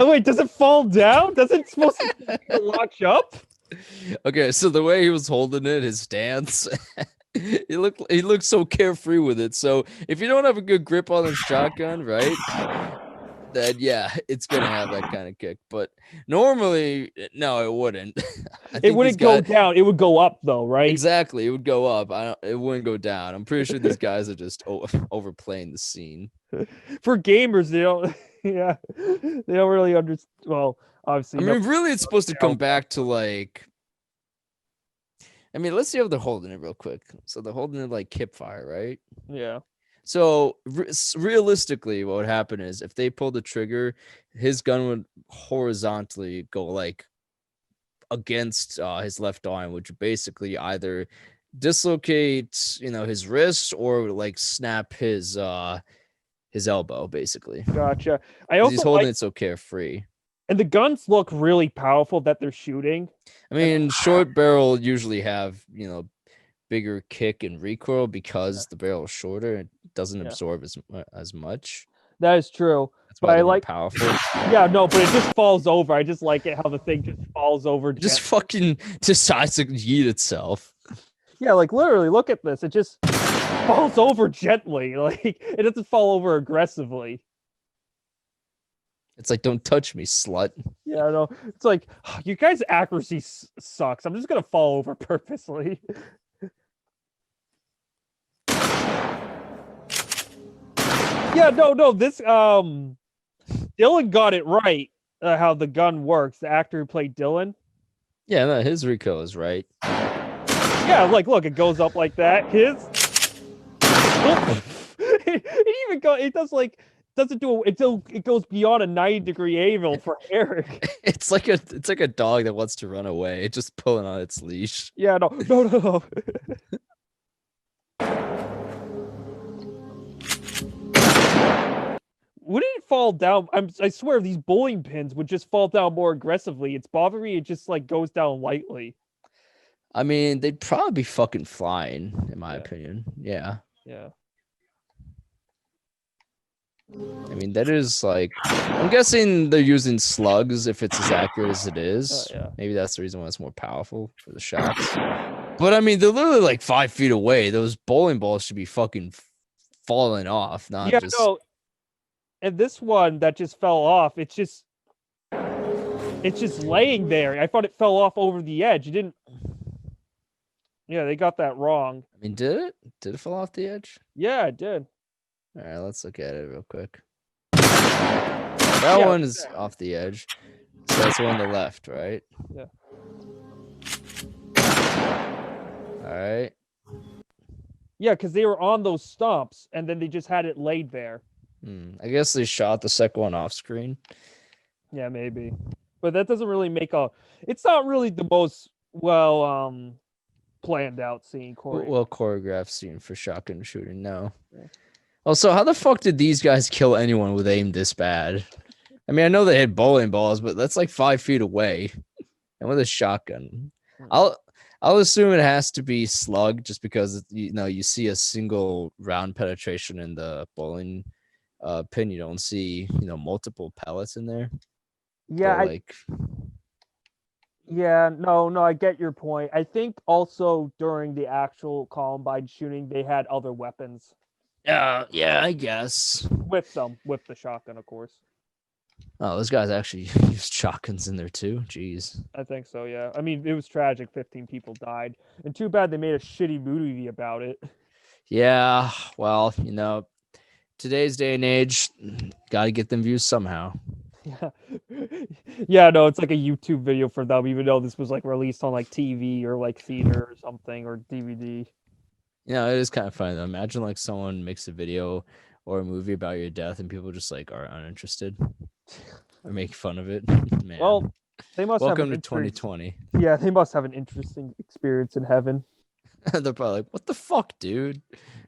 Oh wait, does it fall down? Does it supposed to launch up? Okay, so the way he was holding it, his stance, he looked so carefree with it. So if you don't have a good grip on the shotgun, right? then yeah, it's gonna have that kind of kick. But normally, no, it wouldn't. I It think these wouldn't go guys down. It would go up though, right? exactly. It would go up. It wouldn't go down. I'm pretty sure these guys are just overplaying the scene. For gamers, they don't. Yeah, they don't really understand. Well, obviously, I no. mean, really, it's supposed to come back to like. I mean, let's see how they're holding it real quick. So they're holding it like hip fire, right? Yeah. So realistically, what would happen is if they pulled the trigger, his gun would horizontally go like against his left arm, which would basically either dislocate, his wrist or like snap his elbow, basically. Gotcha. I 'Cause also he's holding like, it so carefree. and the guns look really powerful that they're shooting. I mean, short barrel usually have bigger kick and recoil because the barrel is shorter. It doesn't absorb as much. That is true. That's But why I they're more like, powerful. yeah, no, but it just falls over. I just like it how the thing just falls over. It just fucking decides to yeet itself. Yeah, like literally, look at this. It just falls over gently. Like it doesn't fall over aggressively. It's like, don't touch me, slut. Yeah, I know. It's like you guys' accuracy sucks. I'm just gonna fall over purposely. Yeah, no. This Dylan got it right. How the gun works. The actor who played Dylan. Yeah, no, his recoil is right. Yeah, like look, it goes up like that. His it even go. It does like doesn't do it. It goes beyond a 90-degree angle for Eric. It's like a dog that wants to run away. It's just pulling on its leash. Yeah, no. Wouldn't it fall down? I swear these bowling pins would just fall down more aggressively. It's bothering me. It just like goes down lightly. I mean, they'd probably be fucking flying, in my opinion. Yeah. Yeah. I mean, that is like, I'm guessing they're using slugs if it's as accurate as it is. Yeah. Maybe that's the reason why it's more powerful for the shots. But I mean, they're literally like 5 feet away. Those bowling balls should be fucking falling off, not just. No. And this one that just fell off, it's just laying there. I thought it fell off over the edge. It didn't. Yeah, they got that wrong. I mean, did it? Did it fall off the edge? Yeah, it did. All right, let's look at it real quick. That one is off the edge. So that's the one on the left, right? Yeah. All right. Yeah, because they were on those stumps, and then they just had it laid there. I guess they shot the second one off screen. Yeah, maybe. But that doesn't really make it's not really the most planned out scene, Corey. Well choreographed scene for shotgun shooting, no. Yeah. Also, how the fuck did these guys kill anyone with aim this bad? I mean, I know they had bowling balls, but that's like 5 feet away. And with a shotgun. I'll assume it has to be slug just because you see a single round penetration in the bowling pin. You don't see multiple pellets in there. Yeah, no, I get your point. I think also during the actual Columbine shooting, they had other weapons. Yeah, I guess. With the shotgun, of course. Oh, those guys actually used shotguns in there too. Jeez. I think so, yeah. I mean, it was tragic. 15 people died. And too bad they made a shitty movie about it. Yeah, well, today's day and age, gotta get them views somehow. Yeah, no, it's like a YouTube video for them, even though this was like released on like TV or like theater or something or DVD. It is kind of funny though. Imagine like someone makes a video or a movie about your death and people just like are uninterested or make fun of it. Man. Well, they must welcome to 2020. Yeah, they must have an interesting experience in heaven. They're probably like, "What the fuck, dude?"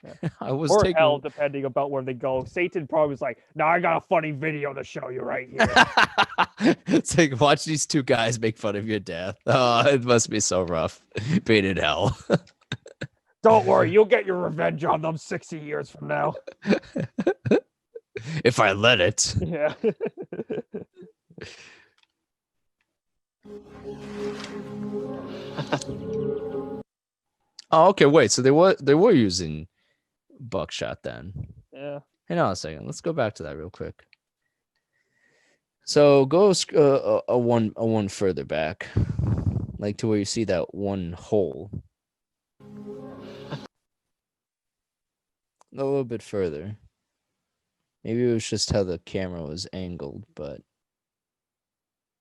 Yeah. I was or hell, depending about where they go. Satan probably was like, "Nah, I got a funny video to show you right here." It's like, watch these two guys make fun of your death. Oh, it must be so rough being in hell. Don't worry, you'll get your revenge on them 60 years from now. If I let it. Yeah. Oh, okay. Wait. So they were using buckshot then. Yeah. Hang on a second. Let's go back to that real quick. So go a one further back, like to where you see that one hole. A little bit further. Maybe it was just how the camera was angled, but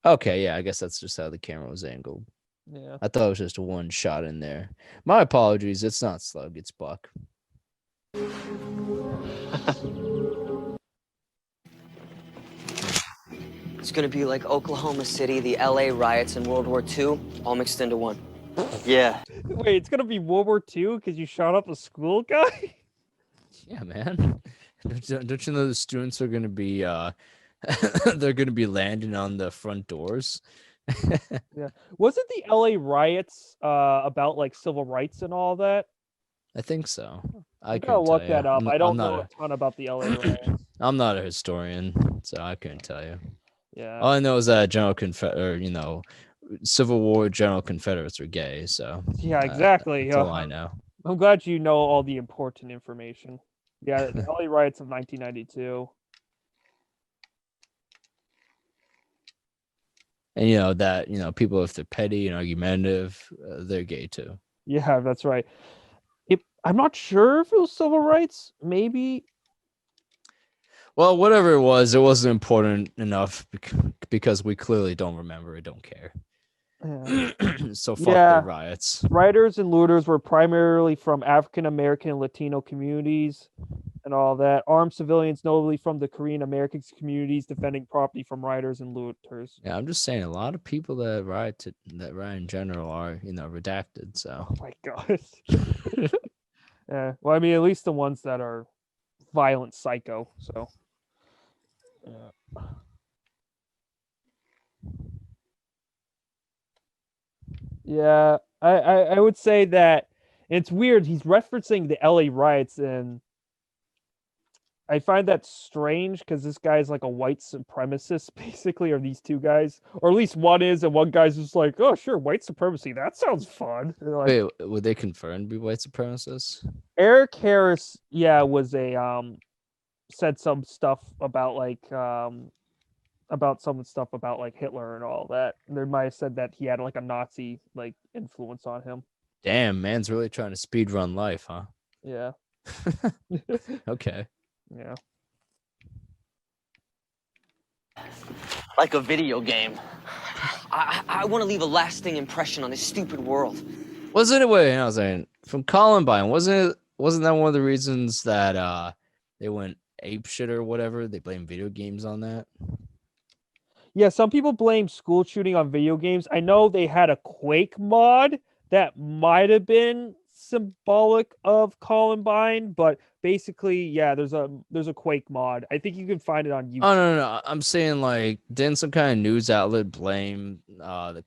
okay, yeah, I guess that's just how the camera was angled. Yeah. I thought it was just one shot in there. My apologies. It's not Slug. It's Buck. It's gonna be like Oklahoma City, the LA riots, and World War II, all mixed into one. Yeah. Wait, it's gonna be World War II because you shot up a school guy? Yeah, man. Don't you know the students are gonna be they're gonna be landing on the front doors? Yeah. Wasn't the LA riots about like civil rights and all that? I think so. I I gotta couldn't tell look you. that up. I I'm don't not know a ton about the LA riots. I'm not a historian, so I couldn't tell you. Yeah. All I know is that Civil War General Confederates were gay. So Yeah, exactly. that's all I know. I'm glad you know all the important information. Yeah, the LA riots of 1992. And that people, if they're petty and argumentative, they're gay too. Yeah, that's right. I'm not sure if it was civil rights. Maybe. Well, whatever it wasn't important enough because we clearly don't remember or don't care. Yeah. So fuck Yeah. the riots. Rioters and looters were primarily from African American and Latino communities and all that. Armed civilians, notably from the Korean American communities, defending property from rioters and looters. Yeah, I'm just saying a lot of people that riot in general are redacted. So. Oh my god. Yeah. Well, I mean, at least the ones that are violent psycho. So. Yeah. Yeah, I would say that it's weird. He's referencing the LA riots, and I find that strange because this guy's like a white supremacist, basically, or these two guys, or at least one is, and one guy's just like, oh, sure, white supremacy. That sounds fun. And like, Wait, would they confirm to be white supremacists? Eric Harris, yeah, was a said some stuff about some stuff about like Hitler and all that. They might have said that he had like a Nazi like influence on him. Damn, man's really trying to speed run life, huh? Yeah. Okay. Yeah. Like a video game. I want to leave a lasting impression on this stupid world. Wasn't it? Wait, I was saying from Columbine. Wasn't that one of the reasons that they went ape shit or whatever? They blame video games on that. Yeah, some people blame school shooting on video games. I know they had a Quake mod that might have been symbolic of Columbine, but basically, yeah, there's a Quake mod. I think you can find it on YouTube. Oh no, I'm saying like didn't some kind of news outlet blame the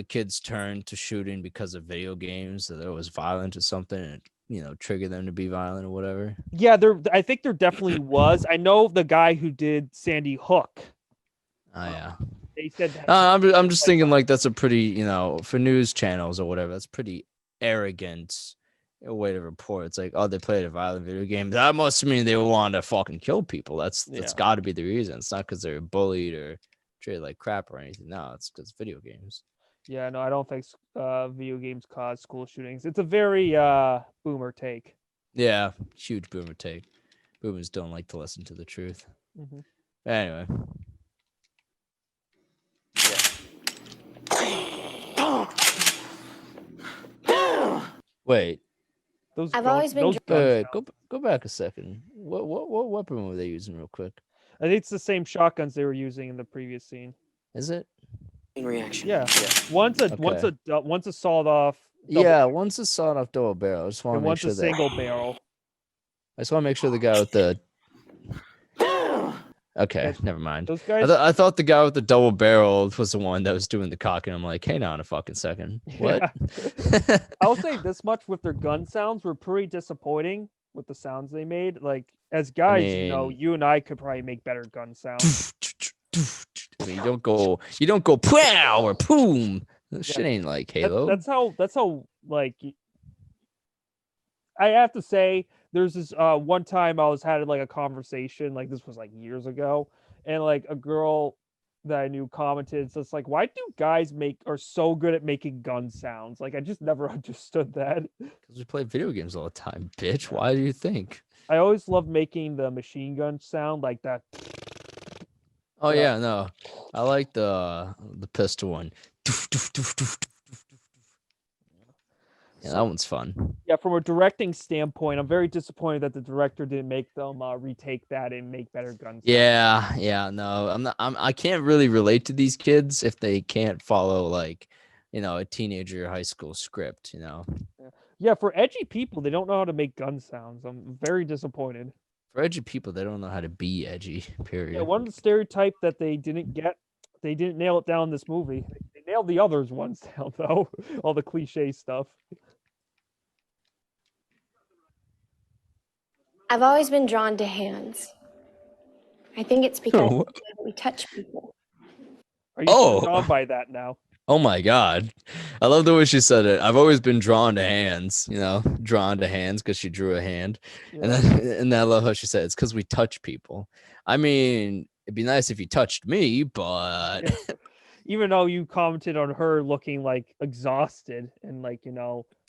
kids turned to shooting because of video games, that it was violent or something, and triggered them to be violent or whatever? Yeah, I think there definitely was. I know the guy who did Sandy Hook. Oh yeah. They said that I'm just thinking like that's a pretty, for news channels or whatever, that's pretty arrogant way to report. It's like, oh, they played a violent video game. That must mean they want to fucking kill people. That's got to be the reason. It's not because they're bullied or treated like crap or anything. No, it's because video games. Yeah, no, I don't think video games cause school shootings. It's a very boomer take. Yeah, huge boomer take. Boomers don't like to listen to the truth. Mm-hmm. Anyway. Wait. I've always been. Go back a second. What weapon were they using, real quick? I think it's the same shotguns they were using in the previous scene. Is it? Reaction. Yeah. One's a sawed off. One's a sawed off double barrel. I just want to make sure one's a single barrel. I just want to make sure the guy with the. Okay, never mind. Those guys. I thought the guy with the double barrel was the one that was doing the cocking. I'm like, hang on a fucking second. What? Yeah. I'll say this much: with their gun sounds, were pretty disappointing with the sounds they made. Like as guys, you and I could probably make better gun sounds. I mean, you don't go pow or poom. This shit ain't like Halo. That's how like. I have to say, there's this one time I was having like a conversation, like this was like years ago, and like a girl that I knew commented, so it's like, why do guys are so good at making gun sounds? Like I just never understood that. Because we play video games all the time, bitch. Why do you think? I always loved making the machine gun sound like that. Oh yeah, no, I like the pistol one. Yeah, that one's fun. Yeah, from a directing standpoint, I'm very disappointed that the director didn't make them retake that and make better guns. Yeah, no, I can't really relate to these kids if they can't follow like, a teenager high school script, Yeah, for edgy people, they don't know how to make gun sounds. I'm very disappointed. For edgy people, they don't know how to be edgy, period. Yeah, one stereotype that they didn't nail it down in this movie. They nailed the others ones down though, all the cliche stuff. I've always been drawn to hands. I think it's because we touch people. Are you turned on by that now? Oh my God. I love the way she said it. I've always been drawn to hands, drawn to hands because she drew a hand. Yeah. And I love how she said it's because we touch people. I mean, it'd be nice if you touched me, but yeah. Even though you commented on her looking like exhausted and like,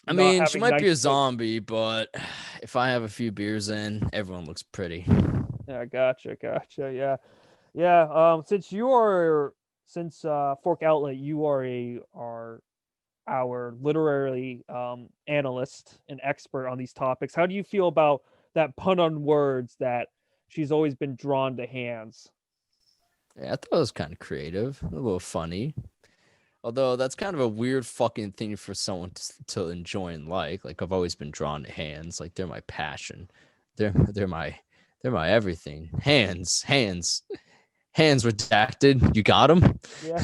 I mean, she might be a zombie, but if I have a few beers in, everyone looks pretty. Yeah, gotcha. Yeah. Since Fork Outlet, you are our literary analyst and expert on these topics. How do you feel about that pun on words that she's always been drawn to hands? Yeah, I thought it was kind of creative, a little funny. Although that's kind of a weird fucking thing for someone to enjoy and like. Like I've always been drawn to hands. Like they're my passion. They're my everything. Hands redacted. You got them? Yeah.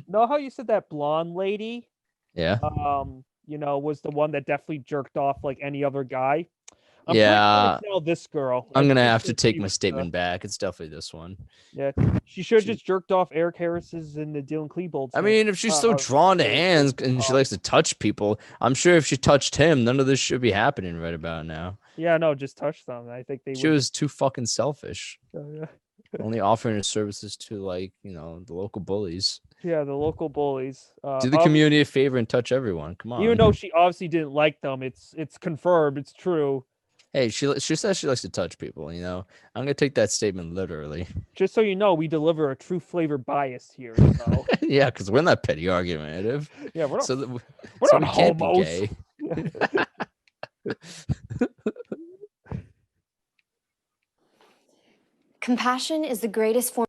Know how you said that blonde lady? Yeah. Was the one that definitely jerked off like any other guy. Yeah. This girl. I'm gonna have to take my statement back. It's definitely this one. Yeah, she should have just jerked off Eric Harris's and the Dylan Klebold's. I mean, if she's so drawn to hands and she likes to touch people, I'm sure if she touched him, none of this should be happening right about now. Yeah, no, just touch them. I think she was too fucking selfish. Oh, yeah. Only offering her services to the local bullies. Yeah, the local bullies. Do the community a favor and touch everyone. Come on. Even though she obviously didn't like them, it's confirmed. It's true. Hey, she says she likes to touch people. I'm gonna take that statement literally. Just so you know, we deliver a true flavor bias here. So. Yeah, because we're not petty argumentative. Yeah, we're not. We're not homos. Can't be gay. Compassion is the greatest form.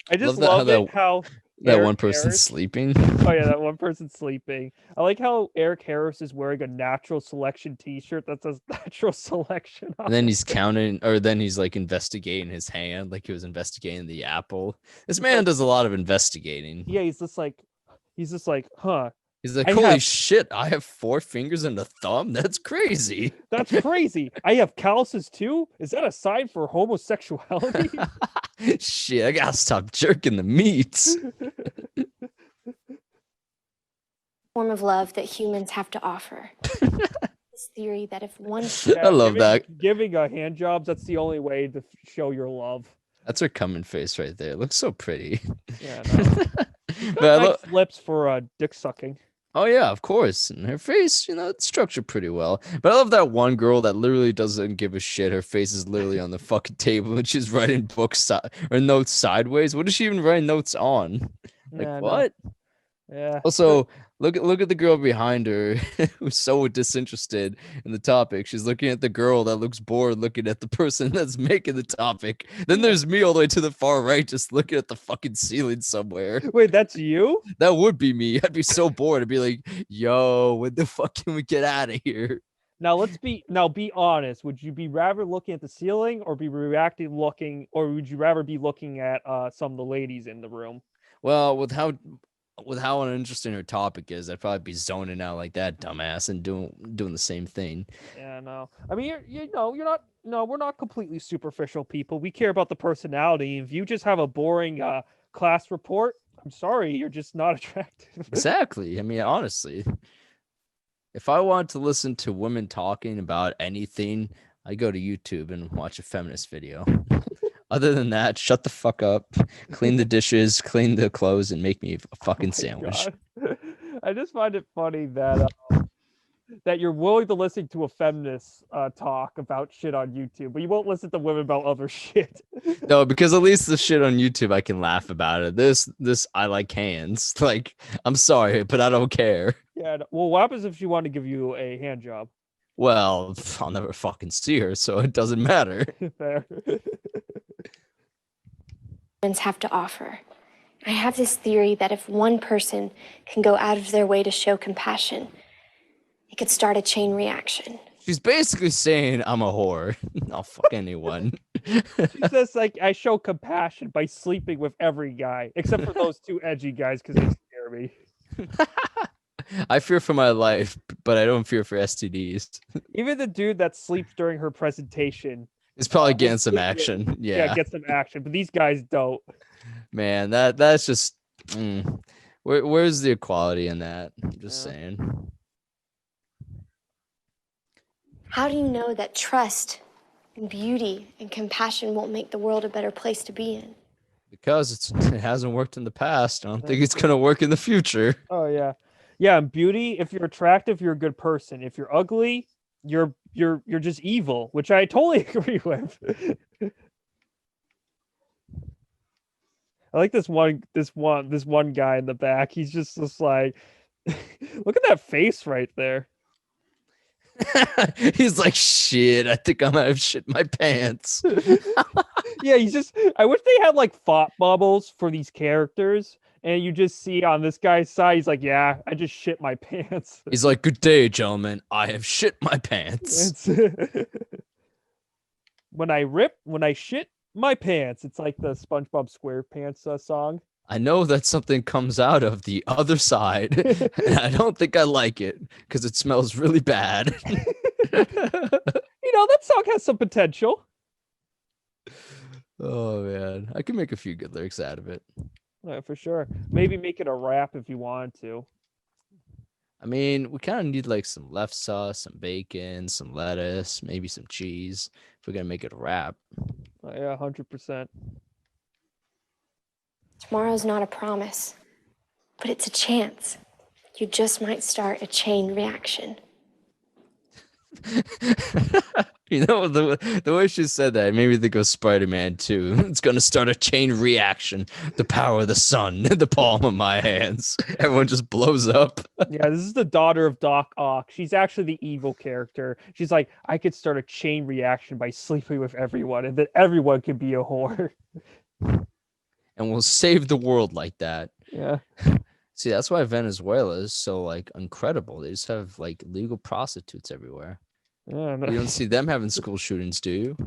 I just love how that one person's sleeping. Oh yeah, that one person's sleeping. I like how Eric Harris is wearing a natural selection t-shirt that says natural selection on and then he's counting, or then he's like investigating his hand, like he was investigating the apple. This man does a lot of investigating. Yeah, he's just like, huh. He's like, holy shit, I have 4 fingers and a thumb? That's crazy. That's crazy. I have calluses too? Is that a sign for homosexuality? Shit, I gotta stop jerking the meats. Form of love that humans have to offer. This theory that if one... I love that. Giving hand jobs, that's the only way to show your love. That's her coming face right there. It looks so pretty. Yeah, no. But nice lips for dick sucking. Oh yeah, of course. And her face, it's structured pretty well. But I love that one girl that literally doesn't give a shit. Her face is literally on the fucking table and she's writing books or notes sideways. What is she even writing notes on? Like what? No. Yeah. Also, look at the girl behind her who's so disinterested in the topic. She's looking at the girl that looks bored looking at the person that's making the topic. Then there's me all the way to the far right just looking at the fucking ceiling somewhere. Wait, that's you? That would be me. I'd be so bored. I'd be like, yo, when the fuck can we get out of here? Now be honest. Would you be rather looking at the ceiling or be would you rather be looking at some of the ladies in the room? Well, with how uninteresting her topic is, I'd probably be zoning out like that dumbass and doing the same thing. Yeah, no. I mean, we're not completely superficial people. We care about the personality. If you just have a boring class report, I'm sorry, you're just not attractive. Exactly. I mean, honestly, if I want to listen to women talking about anything, I go to YouTube and watch a feminist video. Other than that, shut the fuck up, clean the dishes, clean the clothes, and make me a fucking sandwich. God. I just find it funny that that you're willing to listen to a feminist talk about shit on YouTube, but you won't listen to women about other shit. No, because at least the shit on YouTube, I can laugh about it. This, I like hands. Like, I'm sorry, but I don't care. Yeah. Well, what happens if she wanted to give you a hand job? Well, I'll never fucking see her, so it doesn't matter. Fair. Humans have to offer. I have this theory that if one person can go out of their way to show compassion, it could start a chain reaction. She's basically saying I'm a whore. I'll fuck anyone. She says, like, I show compassion by sleeping with every guy, except for those two edgy guys because they scare me. I fear for my life, but I don't fear for STDs. Even the dude that sleeps during her presentation It's probably getting some action. Yeah. get some action, but these guys don't. Man, that's just where's the equality in that? I'm just saying. How do you know that trust and beauty and compassion won't make the world a better place to be in? Because it hasn't worked in the past. I don't think it's gonna work in the future. Oh yeah. Yeah, and beauty, if you're attractive, you're a good person. If you're ugly, you're just evil, which I totally agree with. I like this one guy in the back. He's just like look at that face right there. He's like, shit, I think I might have shit my pants. Yeah, I wish they had like thought bubbles for these characters. And you just see on this guy's side, he's like, yeah, I just shit my pants. He's like, good day, gentlemen. I have shit my pants. When I shit my pants. It's like the SpongeBob SquarePants song. I know that something comes out of the other side, and I don't think I like it because it smells really bad. That song has some potential. Oh, man. I can make a few good lyrics out of it. For sure. Maybe make it a rap if you wanted to. I mean, we kind of need like some left sauce, some bacon, some lettuce, maybe some cheese if we're going to make it a wrap. Yeah, 100%. Tomorrow's not a promise, but it's a chance. You just might start a chain reaction. The way she said that, it made me think of Spider-Man 2. It's going to start a chain reaction. The power of the sun in the palm of my hands. Everyone just blows up. Yeah, this is the daughter of Doc Ock. She's actually the evil character. She's like, I could start a chain reaction by sleeping with everyone, and then everyone could be a whore. And we'll save the world like that. Yeah. See, that's why Venezuela is so like incredible. They just have like legal prostitutes everywhere. Yeah, no. You don't see them having school shootings, do you?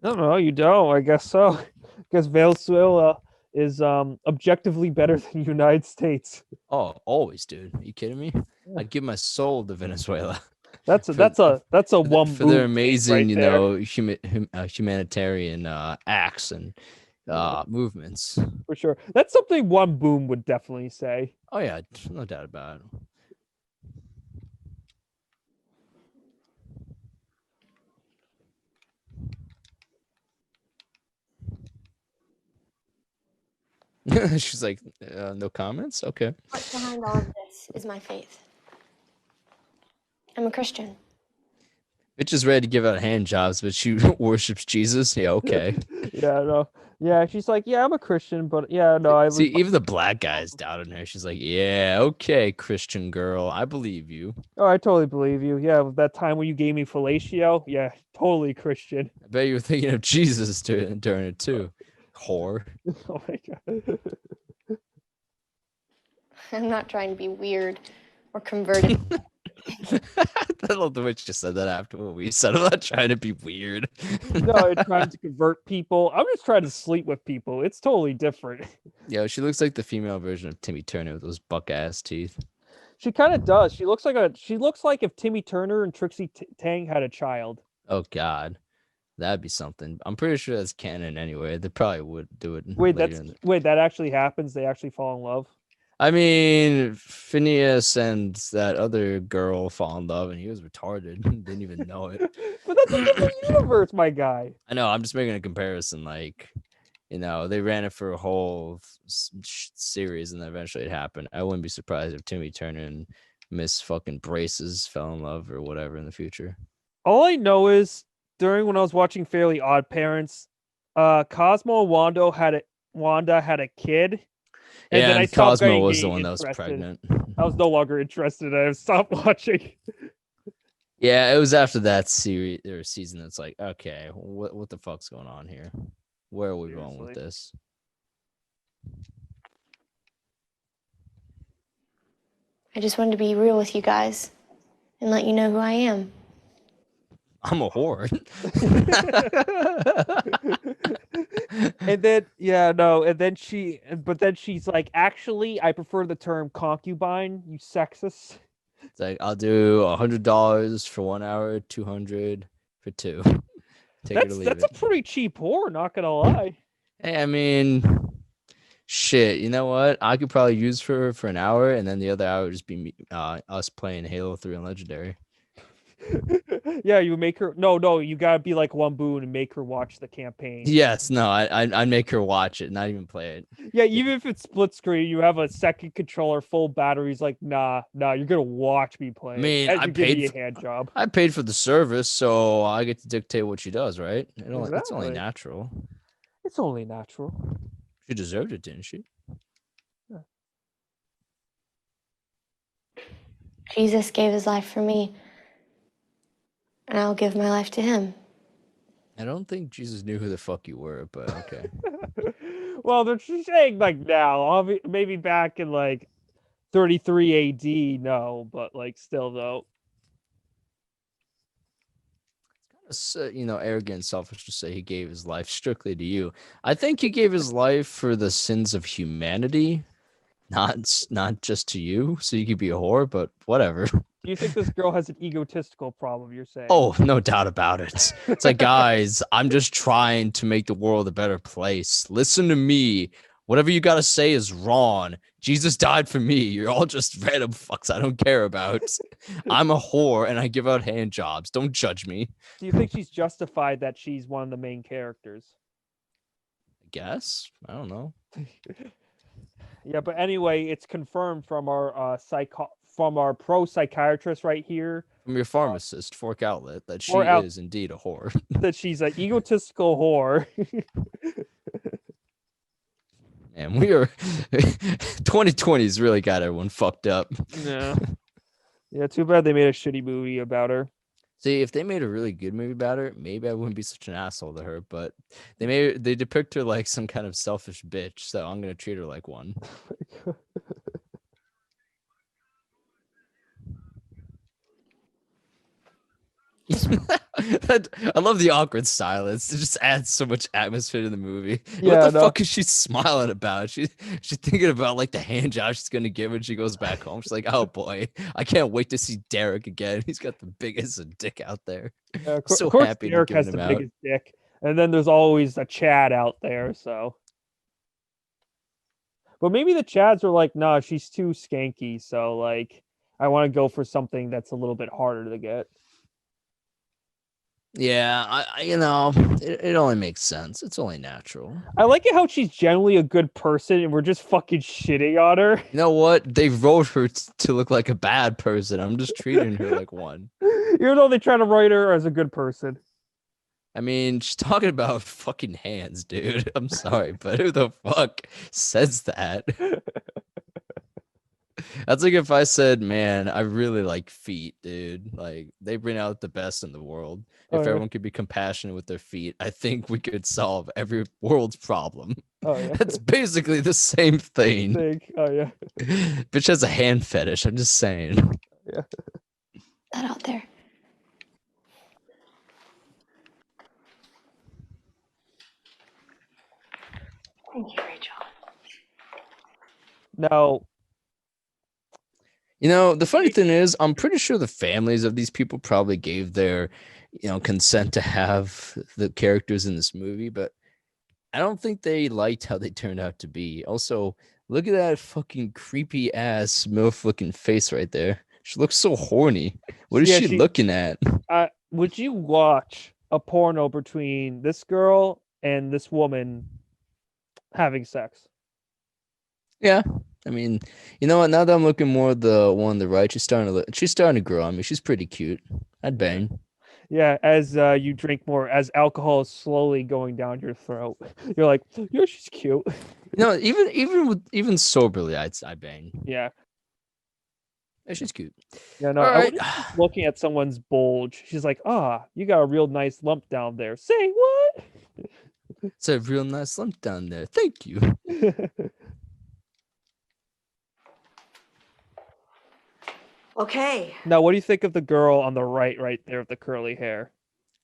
No, you don't. I guess so. Because Venezuela is objectively better than the United States. Oh, always, dude. Are you kidding me? I'd give my soul to Venezuela. That's a one for their boom amazing, right humanitarian acts and movements. For sure. That's something one boom would definitely say. Oh yeah, no doubt about it. She's like, no comments? Okay. What's behind all of this is my faith. I'm a Christian. Bitch is ready to give out hand jobs, but she worships Jesus. Yeah, okay. Yeah, no. Yeah, she's like, yeah, I'm a Christian, but yeah, no, I see. Even the black guy is doubting her. She's like, yeah, okay, Christian girl, I believe you. Oh, I totally believe you. Yeah, that time when you gave me fellatio, yeah, totally Christian. I bet you were thinking of Jesus during it too. Whore. Oh my god. I'm not trying to be weird or converted. I love the way she just said that after what we said. I'm not trying to be weird. No, I'm trying to convert people. I'm just trying to sleep with people. It's totally different. Yeah, she looks like the female version of Timmy Turner with those buck ass teeth. She kind of does. She looks like if Timmy Turner and Trixie Tang had a child. Oh God, that'd be something. I'm pretty sure that's canon anyway. They probably would do it. Wait, that actually happens. They actually fall in love. I mean, Phineas and that other girl fall in love, and he was retarded. Didn't even know it. But that's a different universe, my guy. I know. I'm just making a comparison. Like, they ran it for a whole series, and then eventually it happened. I wouldn't be surprised if Timmy Turner and Miss fucking Braces fell in love or whatever in the future. All I know is during when I was watching Fairly Odd Parents, Cosmo and Wanda had a kid. And yeah, then I and stopped Cosmo getting was the one that was interested. pregnant. I was no longer interested. I stopped watching. Yeah, it was after that series or season that's like, okay, what the fuck's going on here? Where are we going with this? I just wanted to be real with you guys and let you know who I am. I'm a whore. And then she's like, actually, I prefer the term concubine, you sexist. It's like, I'll do $100 for 1 hour, 200 for 2. Take it or leave That's it. a pretty cheap whore, not gonna lie. Hey, I mean, shit. You know what? I could probably use her for an hour, and then the other hour would just be us playing Halo 3 on Legendary. Yeah, you make her no, you gotta be like one boon and make her watch the campaign. Yes, no, I'd make her watch it, not even play it. Yeah, even if it's split screen, you have a second controller, full batteries. Like, nah, you're gonna watch me play. I mean, as you give me a hand job. I paid for the service, so I get to dictate what she does, right? It's only Exactly. natural. It's only natural. She deserved it, didn't she? Yeah. Jesus gave his life for me, and I'll give my life to him. I don't think Jesus knew who the fuck you were, but okay. Well, they're saying like now, maybe back in like 33 AD, no, but like still though. It's arrogant and selfish to say he gave his life strictly to you. I think he gave his life for the sins of humanity, not just to you, so you could be a whore, but whatever. Do you think this girl has an egotistical problem, you're saying? Oh, no doubt about it. It's like, guys, I'm just trying to make the world a better place. Listen to me. Whatever you got to say is wrong. Jesus died for me. You're all just random fucks I don't care about. I'm a whore and I give out hand jobs. Don't judge me. Do you think she's justified that she's one of the main characters? I guess. I don't know. Yeah, but anyway, it's confirmed from our pro psychiatrist right here. From your pharmacist, Fork Outlet, that she is indeed a whore. That she's an egotistical whore. Man, we are 2020's really got everyone fucked up. Yeah. Yeah, too bad they made a shitty movie about her. See, if they made a really good movie about her, maybe I wouldn't be such an asshole to her, but they depict her like some kind of selfish bitch, so I'm gonna treat her like one. I love the awkward silence. It just adds so much atmosphere to the movie. Yeah, what the fuck is she smiling about? She's thinking about like the hand job she's gonna give when she goes back home. She's like, oh boy, I can't wait to see Derek again. He's got the biggest dick out there. Yeah, So of course, happy Derek has the biggest dick, and then there's always a Chad out there. So, but maybe the Chads are like, nah, she's too skanky. So like, I want to go for something that's a little bit harder to get. Yeah, it only makes sense. It's only natural. I like it how she's generally a good person and we're just fucking shitting on her. You know what? They wrote her to look like a bad person. I'm just treating her like one. Even though they try to write her as a good person. I mean, she's talking about fucking hands, dude. I'm sorry, but who the fuck says that? That's like if I said, man, I really like feet, dude. Like, they bring out the best in the world. If everyone could be compassionate with their feet, I think we could solve every world's problem. Oh, yeah. That's basically the same thing. Oh, yeah. Bitch has a hand fetish. I'm just saying. Yeah. That out there. Thank you, Rachel. Now, the funny thing is, I'm pretty sure the families of these people probably gave their, consent to have the characters in this movie, but I don't think they liked how they turned out to be. Also, Look at that fucking creepy ass MILF looking face right there. She looks so horny. What is Yeah, she looking at? Would you watch a porno between this girl and this woman having sex? Yeah. I mean, you know what? Now that I'm looking more at the one on the right, she's starting to grow on me. She's pretty cute. I'd bang. Yeah, as you drink more, as alcohol is slowly going down your throat, you're like, yeah, she's cute. No, even soberly, I'd bang. Yeah. Yeah, she's cute. Yeah, no, All I right. was just looking at someone's bulge. She's like, you got a real nice lump down there. Say what? It's a real nice lump down there. Thank you. Okay. Now, what do you think of the girl on the right there with the curly hair?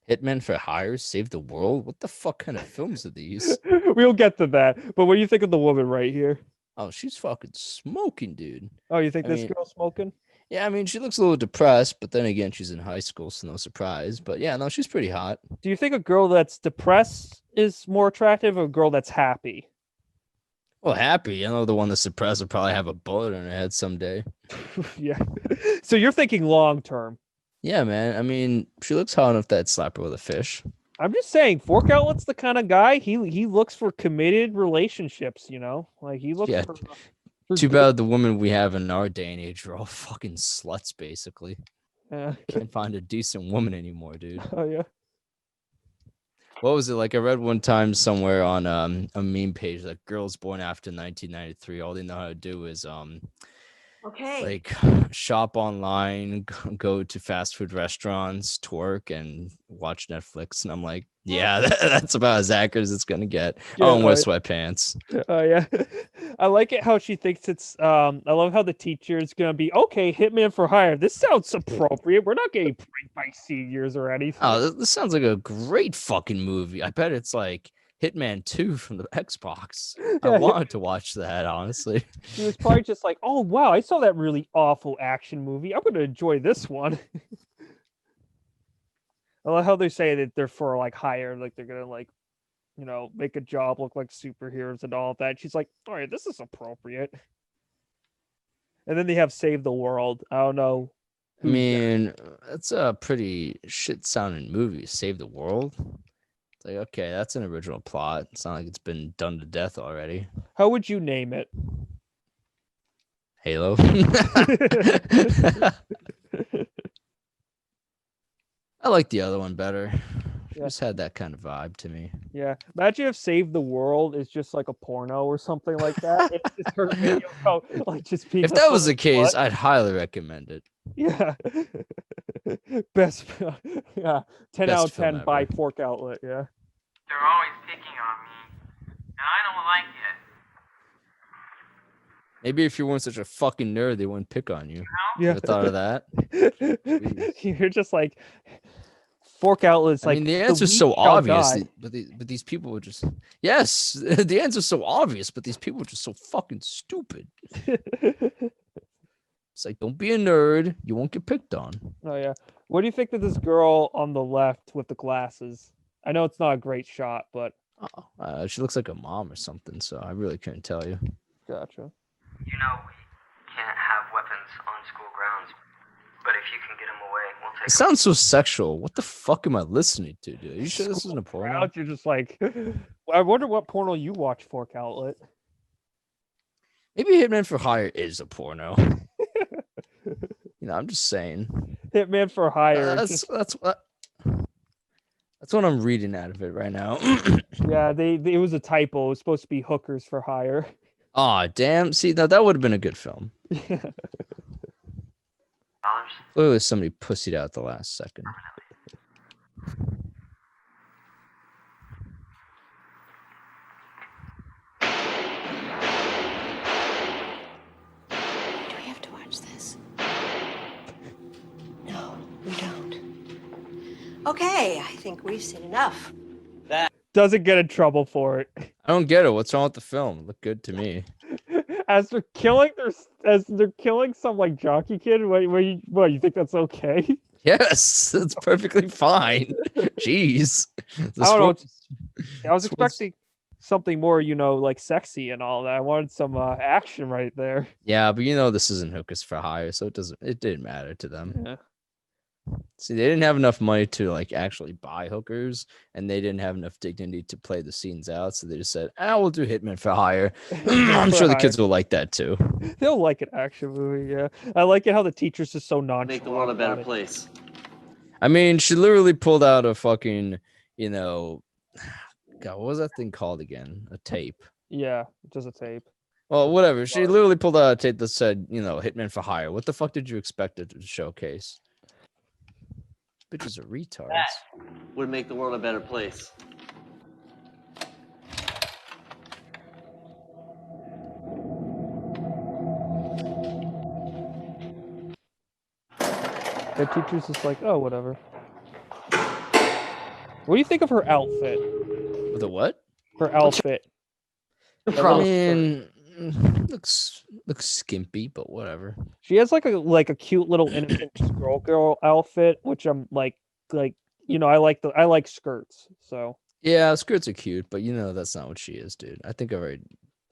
Hitman for Hire, Save the World. What the fuck kind of films are these? We'll get to that. But what do you think of the woman right here? Oh, she's fucking smoking, dude. Oh, you think I this mean, girl's smoking? Yeah, I mean, she looks a little depressed, but then again, she's in high school, so no surprise. But yeah, no, she's pretty hot. Do you think a girl that's depressed is more attractive or a girl that's happy? Well, happy. I know the one that's depressed will probably have a bullet in her head someday. Yeah. So you're thinking long term. Yeah, man. I mean, she looks hot enough that I'd slap her with a fish. I'm just saying, Fork Outlet's the kind of guy he looks for committed relationships. Like he looks Yeah. for Too bad the women we have in our day and age are all fucking sluts, basically. Yeah. Can't find a decent woman anymore, dude. Oh yeah. What was it like? I read one time somewhere on a meme page that girls born after 1993, all they know how to do is Okay. like shop online, go to fast food restaurants, twerk, and watch Netflix. And I'm like, yeah, that's about as accurate as it's gonna get. Yeah, I don't wear right. sweatpants. Oh yeah. I like it how she thinks it's I love how the teacher is gonna be okay, Hitman for Hire. This sounds appropriate. We're not getting pranked by seniors or anything. Oh, this sounds like a great fucking movie. I bet it's like Hitman 2 from the Xbox. I Yeah, wanted to watch that, honestly. She was probably just like, oh wow, I saw that really awful action movie. I'm gonna enjoy this one. I love how they say that they're for like hire, like they're gonna like, make a job look like superheroes and all of that. She's like, all right, this is appropriate. And then they have Save the World. I don't know. I mean, that's a pretty shit sounding movie. Save the World. It's like, okay, that's an original plot. It's not like it's been done to death already. How would you name it? Halo. I like the other one better. Yeah. Just had that kind of vibe to me. Yeah. Imagine if Save the World is just like a porno or something like that. It's just her video about, like just people. If that was the case, butt. I'd highly recommend it. Yeah. Best yeah. 10 out of Best film 10 by ever. Fork Outlet, yeah. They're always picking on me, and I don't like it. Maybe if you weren't such a fucking nerd, they wouldn't pick on you. Yeah. Ever thought of that? You're just like Fork Outlet's I like mean, the answer's weak so shall obvious, die. but these people were just yes. The answer's so obvious, but these people are just so fucking stupid. It's like, don't be a nerd. You won't get picked on. Oh yeah. What do you think of this girl on the left with the glasses? I know it's not a great shot, but She looks like a mom or something, so I really couldn't tell you. gotcha. You know, we can't have weapons on school grounds, but if you can get them away, we'll take It sounds so sexual. What the fuck am I listening to, dude? Are you sure this isn't a porno? Crowd, you're just like, I wonder what porno you watch, Fork Outlet. Maybe Hitman for Hire is a porno. I'm just saying. Hitman for Hire. That's what I'm reading out of it right now. Yeah, it was a typo. It was supposed to be Hookers for Hire. Aw, damn. See, now that would have been a good film. $. Clearly somebody pussied out at the last second. Do we have to watch this? No, we don't. Okay, I think we've seen enough. Doesn't get in trouble for it. I don't get it. What's wrong with the film? It looked good to me. As they're killing some like jockey kid. What you think that's okay? Yes, that's perfectly fine. Jeez. I don't know. I was expecting something more, like sexy and all that. I wanted some action right there. Yeah, but this isn't hookers for hire, so it didn't matter to them. Yeah. See, they didn't have enough money to like actually buy hookers, and they didn't have enough dignity to play the scenes out. So they just said, we'll do Hitman for hire. I'm sure the kids will like that too. They'll like an action movie, yeah. I like it how the teacher's just so nonchalant. Make the world a better place. I mean, she literally pulled out a fucking, God, what was that thing called again? A tape. Yeah, just a tape. Well, whatever. She literally pulled out a tape that said, Hitman for hire. What the fuck did you expect it to showcase? Bitches are retards. That would make the world a better place. The teacher's just like, oh, whatever. What do you think of her outfit? The what? Her outfit. I mean, looks skimpy, but whatever. She has like a cute little innocent girl outfit, which I'm like I like skirts. So yeah, skirts are cute, but that's not what she is, dude. I think I already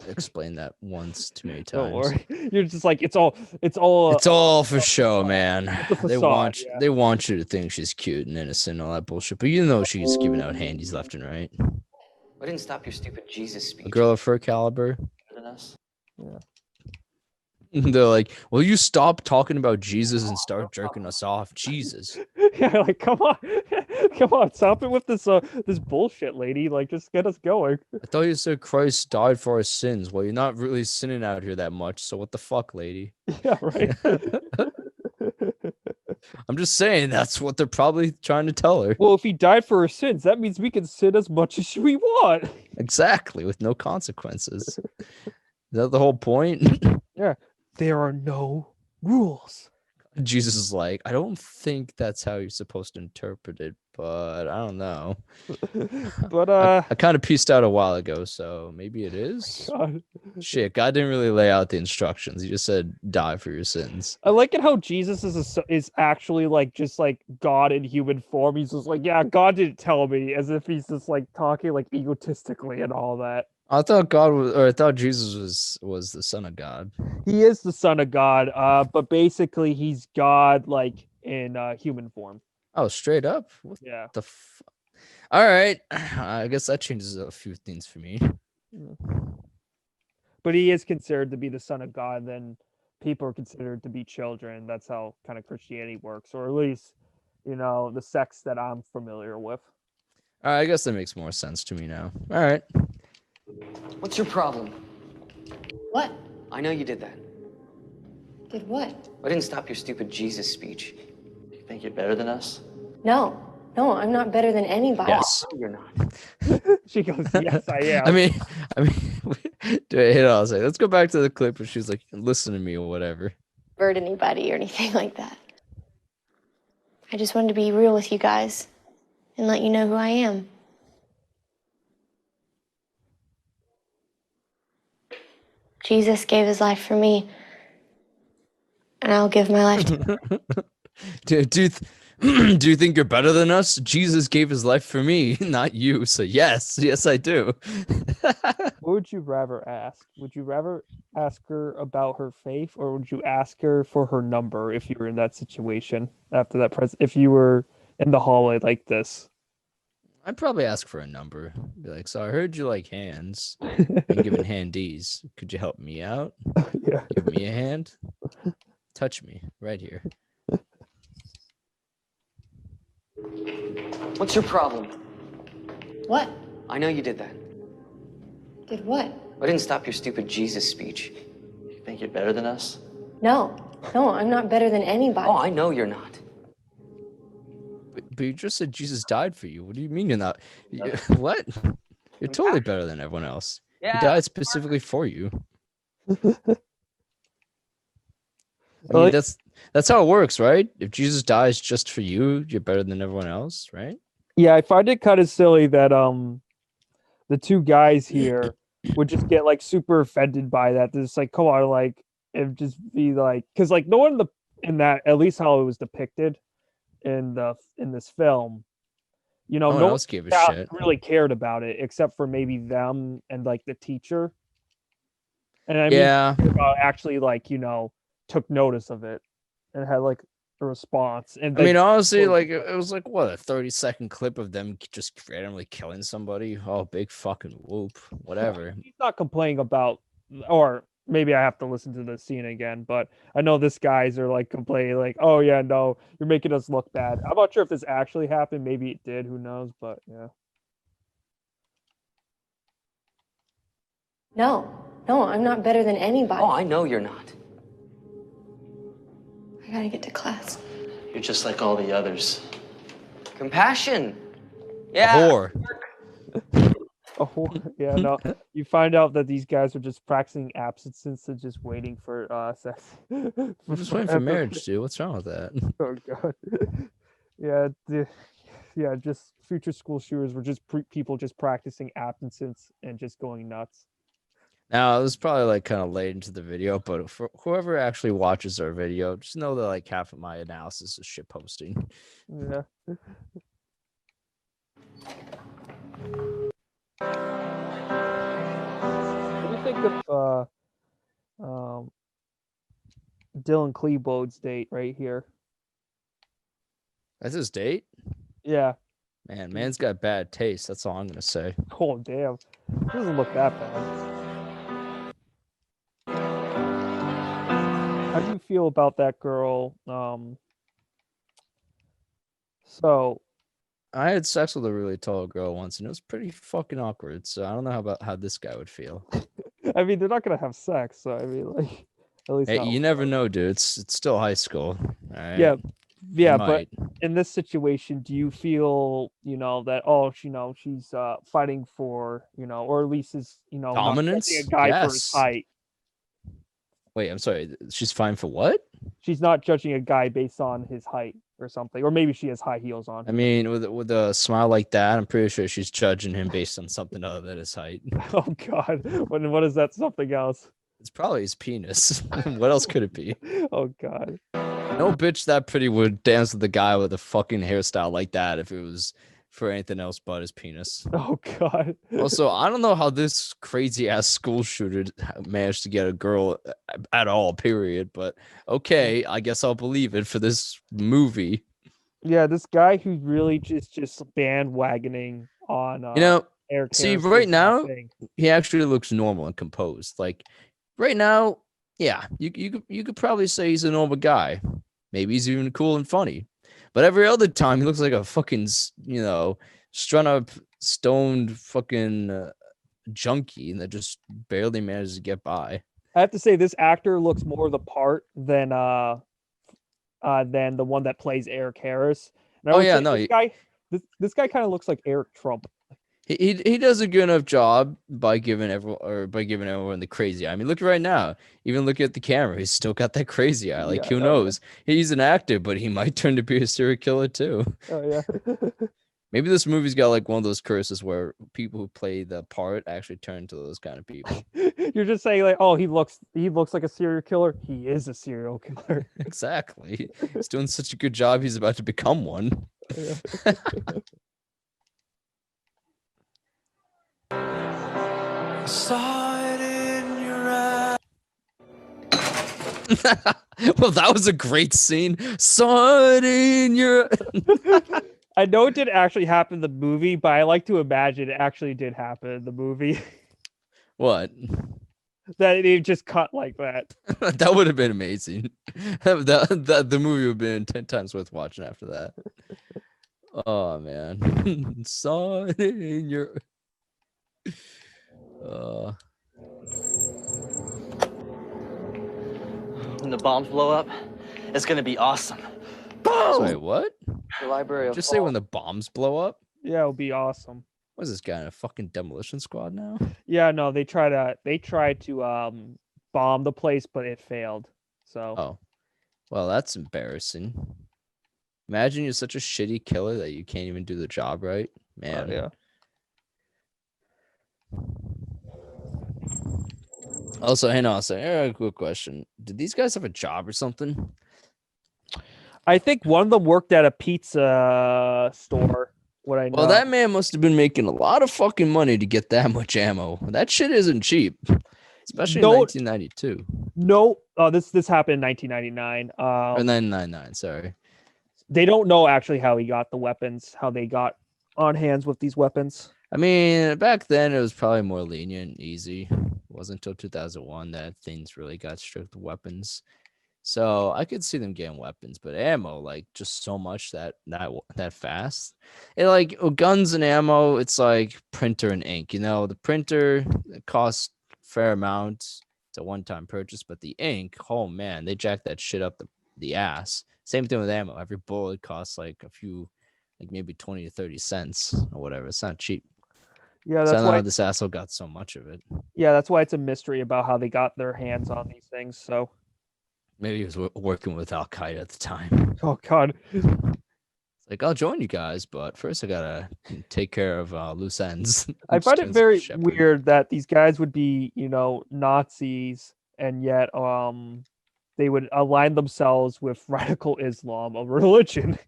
explained that once too many times. Don't worry. You're just like it's all for show, man. They want you to think she's cute and innocent and all that bullshit, but she's giving out handies left and right. I didn't stop your stupid Jesus speech. A girl of her caliber. Yeah. They're like, will you stop talking about Jesus and start jerking us off? Jesus. Yeah, like come on, stop it with this bullshit, lady. Like, just get us going. I thought you said Christ died for our sins. Well, you're not really sinning out here that much, so what the fuck, lady? Yeah, right. I'm just saying that's what they're probably trying to tell her. Well, if he died for our sins, that means we can sin as much as we want. Exactly, with no consequences. Is that the whole point? Yeah. There are no rules. Jesus is like, I don't think that's how you're supposed to interpret it, but I don't know. But I kind of pieced out a while ago, so maybe it is. God. Shit, God didn't really lay out the instructions. He just said, die for your sins. I like it how Jesus is actually like just like God in human form. He's just like, yeah, God didn't tell me, as if he's just like talking like egotistically and all that. I thought Jesus was the son of God. He is the son of God, but basically he's God like in human form. Oh, straight up? What Yeah. the all right. I guess that changes a few things for me. But he is considered to be the son of God, then people are considered to be children. That's how kind of Christianity works, or at least, the sects that I'm familiar with. All right, I guess that makes more sense to me now. All right. What's your problem? What? I know you did that. Did what? I didn't stop your stupid Jesus speech. You think you're better than us? No, I'm not better than anybody. Yes. No, you're not. She goes, yes, I am. I mean, hold on a second. Let's go back to the clip where she's like, listen to me or whatever. Hurt anybody or anything like that. I just wanted to be real with you guys and let you know who I am. Jesus gave his life for me, and I'll give my life to him. Do you think you're better than us? Jesus gave his life for me, not you. So yes, I do. What would you rather ask? Would you rather ask her about her faith, or would you ask her for her number if you were in that situation after that if you were in the hallway like this? I'd probably ask for a number. Be like, so I heard you like hands and giving handies. Could you help me out? Yeah. Give me a hand. Touch me right here. What's your problem? What? I know you did that. Did what? I didn't stop your stupid Jesus speech. You think you're better than us? No, I'm not better than anybody. Oh, I know you're not. But you just said Jesus died for you. What do you mean you're not? What? You're totally better than everyone else. Yeah. He died specifically for you. I mean, that's how it works, right? If Jesus dies just for you, you're better than everyone else, right? Yeah, I find it kind of silly that the two guys here would just get like super offended by that. Just like, come on, like, and just be like, because like no one in that, at least how it was depicted in this film, You know, No one no else gave a staff shit. really cared about it except for maybe them and like the teacher. And I mean, Yeah. actually, like, you know, took notice of it and had like a response. And I mean, like, honestly, like it was like what, a 30-second clip of them just randomly killing somebody. Oh, big fucking whoop. Whatever. he's not complaining about, or maybe I have to listen to the scene again, but I know this guys are like complaining, like, oh yeah, no, you're making us look bad. I'm not sure if this actually happened. Maybe it did. Who knows? But yeah. No, I'm not better than anybody. Oh, I know you're not. I gotta get to class. You're just like all the others. Compassion. A Yeah. whore. Oh yeah, no. You find out that these guys are just practicing abstinence and just waiting for sex. We're just waiting for marriage, dude. What's wrong with that? Oh god. Yeah, yeah, just future school shooters were just people just practicing abstinence and just going nuts. Now, it was probably like kind of late into the video, but for whoever actually watches our video, just know that like half of my analysis is shit posting. Yeah. What do you think of Dylan Klebold's date right here? That's his date? Yeah. Man, man's got bad taste. That's all I'm gonna say. Oh damn. It doesn't look that bad. How do you feel about that girl? So I had sex with a really tall girl once, and it was pretty fucking awkward. So I don't know about how this guy would feel. I mean, they're not gonna have sex, so I mean, like, at least Hey, not you never know, dude. It's still high school. All right? Yeah, yeah, You but might. in this situation, do you feel, you know, that she's fighting for, you know, or at least is, you know, not Dominance? judging a guy for his Yes. height. Wait, I'm sorry. She's fine for what? She's not judging a guy based on his height or something, or maybe she has high heels on. I mean, with a smile like that, I'm pretty sure she's judging him based on something other than his height. Oh God, what is that? Something else? It's probably his penis. What else could it be? Oh God. No bitch that pretty would dance with a guy with a fucking hairstyle like that if it was for anything else but his penis. Oh God. Also, I don't know how this crazy ass school shooter managed to get a girl at all, period. But okay, I guess I'll believe it for this movie. Yeah, this guy who really just bandwagoning on You know, Eric see, Harris right is that now, thing. he actually looks normal and composed. Like, right now, yeah, you could probably say he's a normal guy. Maybe he's even cool and funny. But every other time, he looks like a fucking, you know, strung up, stoned fucking junkie that just barely manages to get by. I have to say this actor looks more the part than the one that plays Eric Harris. And I Oh, would yeah, say no, this guy kind of looks like Eric Trump. He does a good enough job by giving everyone the crazy eye. I mean, look right now. Even look at the camera. He's still got that crazy eye. Like, Yeah, who knows? He's an actor, but he might turn to be a serial killer too. Oh yeah. Maybe this movie's got like one of those curses where people who play the part actually turn into those kind of people. You're just saying like, oh, he looks like a serial killer. He is a serial killer. Exactly. He's doing such a good job. He's about to become one. Yeah. Saw it in your eyes. Well, that was a great scene. Saw it in your. I know it didn't actually happen in the movie, but I like to imagine it actually did happen in the movie. What? That it just cut like that. That would have been amazing. The movie would have been 10 times worth watching after that. Oh man. Saw it in your. When the bombs blow up, it's gonna be awesome. Boom! Sorry, what? The Library of Just say when the bombs blow up? Yeah, it'll be awesome. What is this guy in a fucking demolition squad now? Yeah, no, they tried to bomb the place, but it failed. So Oh. Well, that's embarrassing. Imagine you're such a shitty killer that you can't even do the job right. Man. yeah. Also, hang on a second. I got a quick question. Did these guys have a job or something? I think one of them worked at a pizza store. what I know. Well, that man must have been making a lot of fucking money to get that much ammo. That shit isn't cheap, especially in 1992. No, this happened in 1999. Or 999, sorry. They don't know actually how he got the weapons, how they got on hands with these weapons. I mean, back then it was probably more lenient, easy. It wasn't until 2001 that things really got strict with weapons. So I could see them getting weapons, but ammo, like just so much that fast. It like guns and ammo, it's like printer and ink. You know, the printer it costs a fair amount. It's a one-time purchase, but the ink, oh man, they jack that shit up the ass. Same thing with ammo. Every bullet costs like a few, like maybe 20 to 30 cents or whatever. It's not cheap. Yeah, So I that's don't know why how this asshole got so much of it. Yeah, that's why it's a mystery about how they got their hands on these things. So Maybe he was working with Al Qaeda at the time. oh god. It's like, I'll join you guys, but first I gotta take care of loose ends. I find it Just very shepherd. weird that these guys would be, Nazis, and yet they would align themselves with radical Islam, a religion,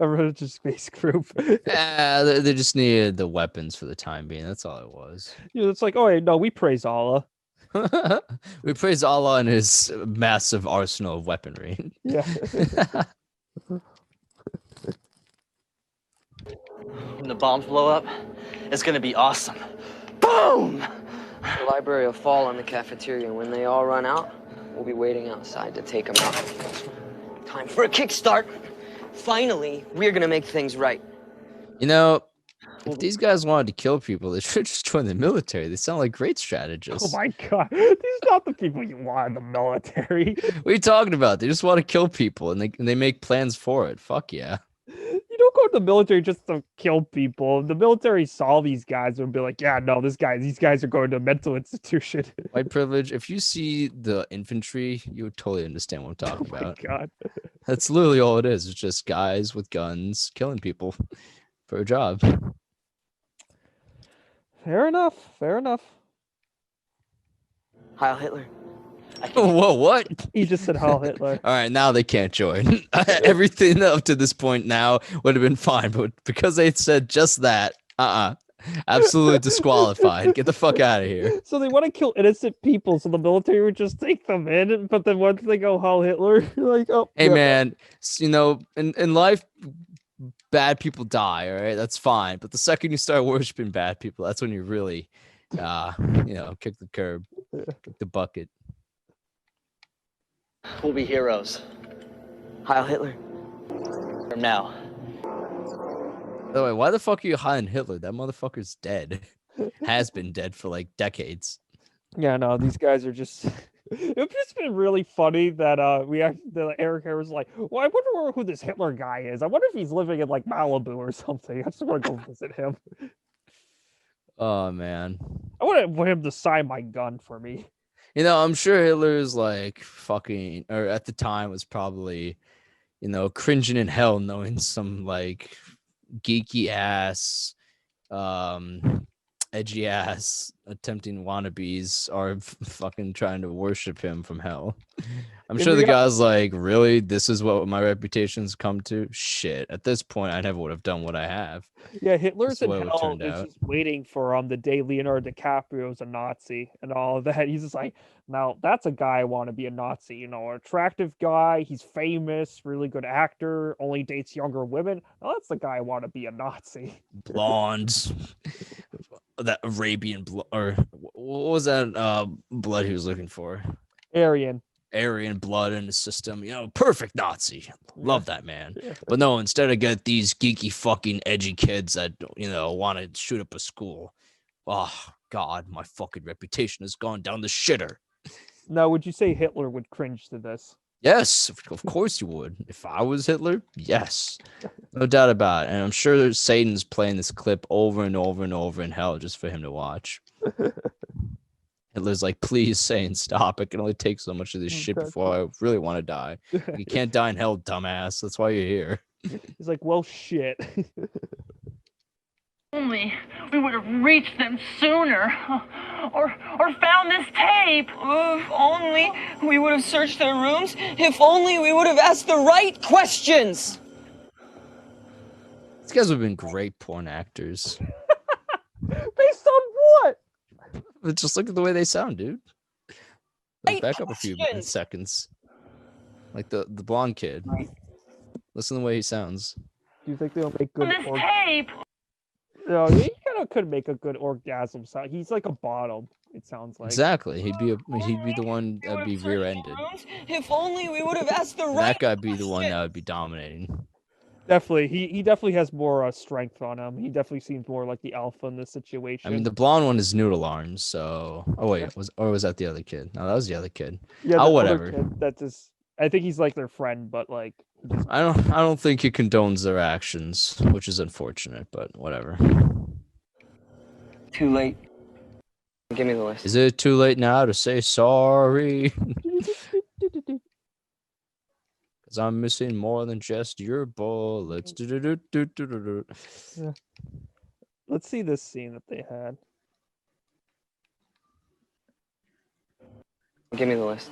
a religious-based group. Yeah, they just needed the weapons for the time being. That's all it was. It's like, oh, no, we praise Allah. We praise Allah and his massive arsenal of weaponry. Yeah. When the bombs blow up, it's gonna be awesome. Boom! The library will fall on the cafeteria, and when they all run out, we'll be waiting outside to take them out. Time for a kickstart. Finally, we're gonna make things right. You know, if these guys wanted to kill people, they should just join the military. They sound like great strategists. Oh my god, these are not the people you want in the military. What are you talking about? They just want to kill people, and they make plans for it. Fuck yeah. You don't go to the military just to kill people. The military saw these guys and be like, yeah, no, these guys are going to a mental institution. White privilege. If you see the infantry, you would totally understand what I'm talking about. God. That's literally all it is. It's just guys with guns killing people for a job. Fair enough. Heil Hitler. Whoa, what? He just said Heil Hitler. All right, now they can't join. Everything up to this point now would have been fine, but because they said just that, absolutely disqualified. Get the fuck out of here. So they want to kill innocent people, so the military would just take them in. But then once they go Heil Hitler, you're like, oh. Hey yeah. man, in life, bad people die. All right, that's fine. But the second you start worshiping bad people, that's when you really, kick the curb, kick the bucket. We'll be heroes. Heil Hitler. From now. By the way, why the fuck are you hiding Hitler? That motherfucker's dead. Has been dead for like decades. Yeah, no, these guys are just. It's just been really funny that Eric Harris was like, well, I wonder who this Hitler guy is. I wonder if he's living in like Malibu or something. I just want to go visit him. Oh man, I want him to sign my gun for me. I'm sure Hitler's like fucking, or at the time was probably, cringing in hell knowing some like geeky ass, edgy ass attempting wannabes are fucking trying to worship him from hell. I'm sure the guy's like, really? This is what my reputation's come to? Shit. At this point, I never would have done what I have. Yeah, Hitler's in That's the way it hell turned is out. just waiting for the day Leonardo DiCaprio's a Nazi and all of that. He's just like, now that's a guy I want to be a Nazi, an attractive guy. He's famous, really good actor, only dates younger women. Now that's the guy I want to be a Nazi. Blondes. That Arabian blood, or what was that blood he was looking for? Aryan blood in the system, perfect Nazi. Love that man. Yeah. But no, instead I get these geeky fucking edgy kids that, want to shoot up a school. Oh God, my fucking reputation has gone down the shitter. Now, would you say Hitler would cringe to this? Yes, of course you would. If I was Hitler, yes. No doubt about it. And I'm sure Satan's playing this clip over and over and over in hell just for him to watch. Hitler's like, please, Satan, stop. I can only take so much of this shit before I really want to die. You can't die in hell, dumbass. That's why you're here. He's like, well, shit. Only we would have reached them sooner, or found this tape. If only we would have searched their rooms. If only we would have asked the right questions. These guys would have been great porn actors. Based on what? But just look at the way they sound, dude. Let's back up a few seconds. Like the blonde kid. Listen to the way he sounds. Do you think they'll make good On this tape. No, he kind of could make a good orgasm sound. He's like a bottom. It sounds like Exactly. He'd be the one that'd be rear-ended. If only we would have asked the And right. that guy'd be the one that would be dominating. Definitely, he definitely has more strength on him. He definitely seems more like the alpha in this situation. I mean, the blonde one is noodle arms. So, oh wait, was that the other kid? No, that was the other kid. Yeah, oh, the whatever. other kid, that just I think he's like their friend, but like I don't think he condones their actions, which is unfortunate, but whatever. Too late. Give me the list. Is it too late now to say sorry? Because I'm missing more than just your bullets. Yeah. Let's see this scene that they had. Give me the list.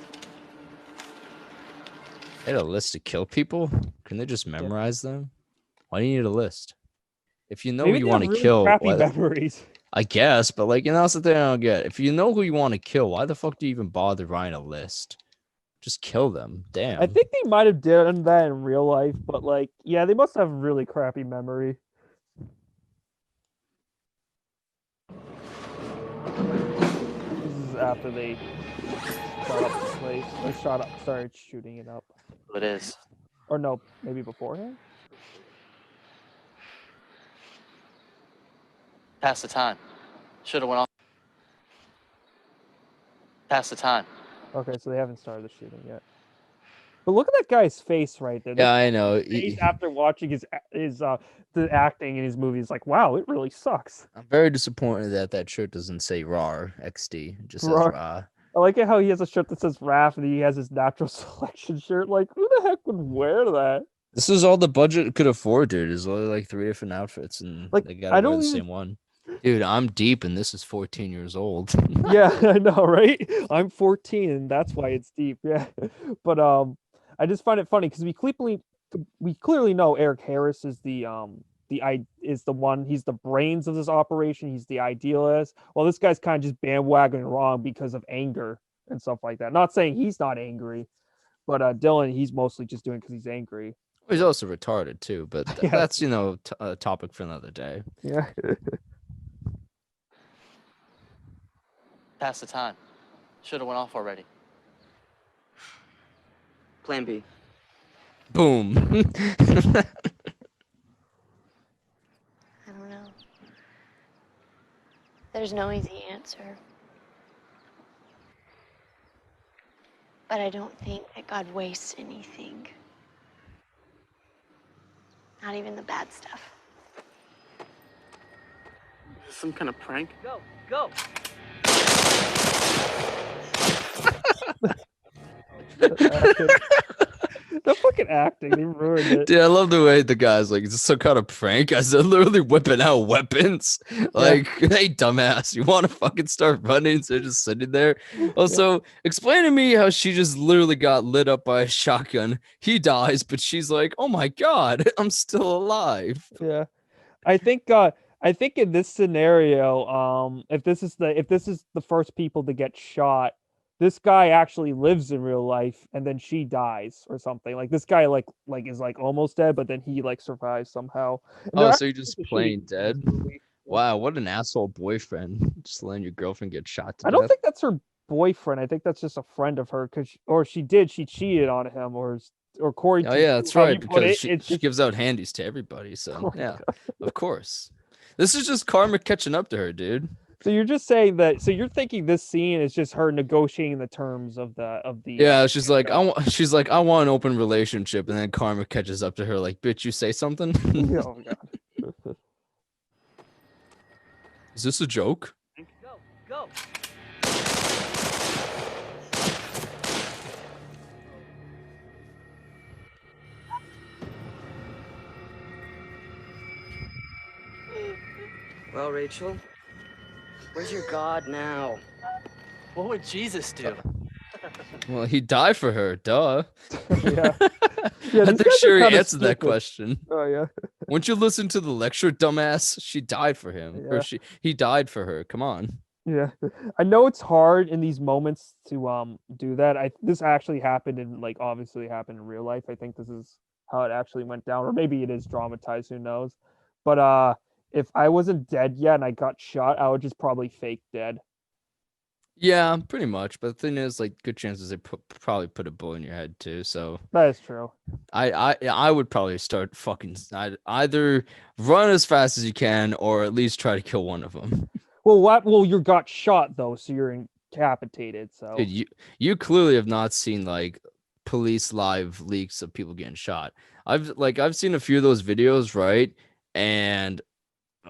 They had a list to kill people? Can they just memorize them? Why do you need a list? If you know Maybe who you they want have to really kill, crappy why- memories. I guess, but like, that's the thing I don't get. If you know who you want to kill, why the fuck do you even bother writing a list? Just kill them. Damn. I think they might have done that in real life, but like, yeah, they must have really crappy memory. This is after they shot up the place. They started shooting it up. It is. Or no, maybe beforehand? Pass the time. Should have went off. Pass the time. Okay, so they haven't started the shooting yet. But look at that guy's face right there. Yeah, I know. Face after watching his the acting in his movies, like, wow, it really sucks. I'm very disappointed that shirt doesn't say RAR XD. It just says RAR. RAW. I like it how he has a shirt that says RAF and he has his natural selection shirt. Like, who the heck would wear that? This is all the budget could afford, dude. There's only like 3 different outfits, and Like, they I gotta wear don't the even- same one. Dude, I'm deep, and this is 14 years old. Yeah, I know, right? I'm 14, and that's why it's deep. Yeah, but I just find it funny because we clearly know Eric Harris is the one. He's the brains of this operation. He's the idealist. Well, this guy's kind of just bandwagoning wrong because of anger and stuff like that. Not saying he's not angry, but Dylan, he's mostly just doing because he's angry. He's also retarded too, but Yeah. that's a topic for another day. Yeah. Pass the time. Should have went off already. Plan B. Boom. I don't know. There's no easy answer. But I don't think that God wastes anything. Not even the bad stuff. Some kind of prank? Go, go. The fucking acting, they ruined it. Dude, I love the way the guy's like, is this some kind of prank? I said, literally whipping out weapons. Like, hey, dumbass, you want to fucking start running instead of just sitting there? Also, explain to me how she just literally got lit up by a shotgun. He dies, but she's like, oh my God, I'm still alive. Yeah, I think in this scenario, if this is the first people to get shot, this guy actually lives in real life, and then she dies or something. Like this guy like is like almost dead, but then he like survives somehow. And Oh, they're so you're actually just shooting plain in dead? this movie. Wow, what an asshole boyfriend. Just letting your girlfriend get shot to I don't death. think that's her boyfriend. I think that's just a friend of her she cheated on him or according Oh to yeah, that's how you right. put Because it, it's she just- gives out handies to everybody. So Oh my yeah, of course. This is just karma catching up to her, dude. So you're just saying that. So you're thinking this scene is just her negotiating the terms of the. Yeah, she's like, I want an open relationship, and then karma catches up to her, like, bitch, you say something. Oh God. Is this a joke? Go, go. Well, Rachel, where's your God now? What would Jesus do? Well, he died for her, duh. Yeah. I'm these pretty guys are sure he kinda answered that stupid. question. Oh yeah. Once you listen to the lecture, dumbass, she died for him, Yeah. or he died for her. Come on. Yeah, I know it's hard in these moments to do that. This actually happened and like obviously happened in real life. I think this is how it actually went down, or maybe it is dramatized. Who knows? But if I wasn't dead yet and I got shot, I would just probably fake dead. Yeah, pretty much. But the thing is, like, good chances they probably put a bullet in your head too. So That is true. I would probably start fucking. I'd either run as fast as you can, or at least try to kill one of them. Well, what? Well, you got shot though, so you're incapacitated. So Dude, you clearly have not seen like police live leaks of people getting shot. I've seen a few of those videos, right? And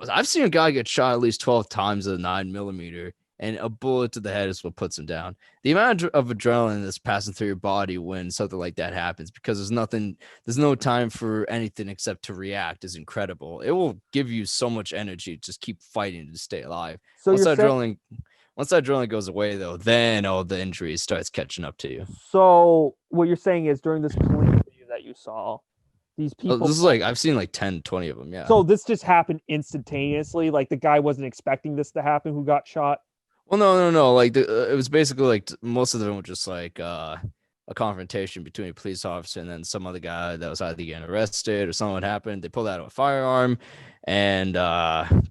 I've seen a guy get shot at least 12 times with a 9mm, and a bullet to the head is what puts him down. The amount of adrenaline that's passing through your body when something like that happens, because there's no time for anything except to react, is incredible. It will give you so much energy to just keep fighting to stay alive. So once you're that saying, adrenaline goes away, though, then all the injuries starts catching up to you. so what you're saying is during this police video that you saw, these people. This is like I've seen like 10, 20 of them. Yeah. So this just happened instantaneously. Like the guy wasn't expecting this to happen who got shot. Well, no. Like it was basically like most of them were just like a confrontation between a police officer and then some other guy that was either getting arrested or something happened. They pulled out a firearm, and the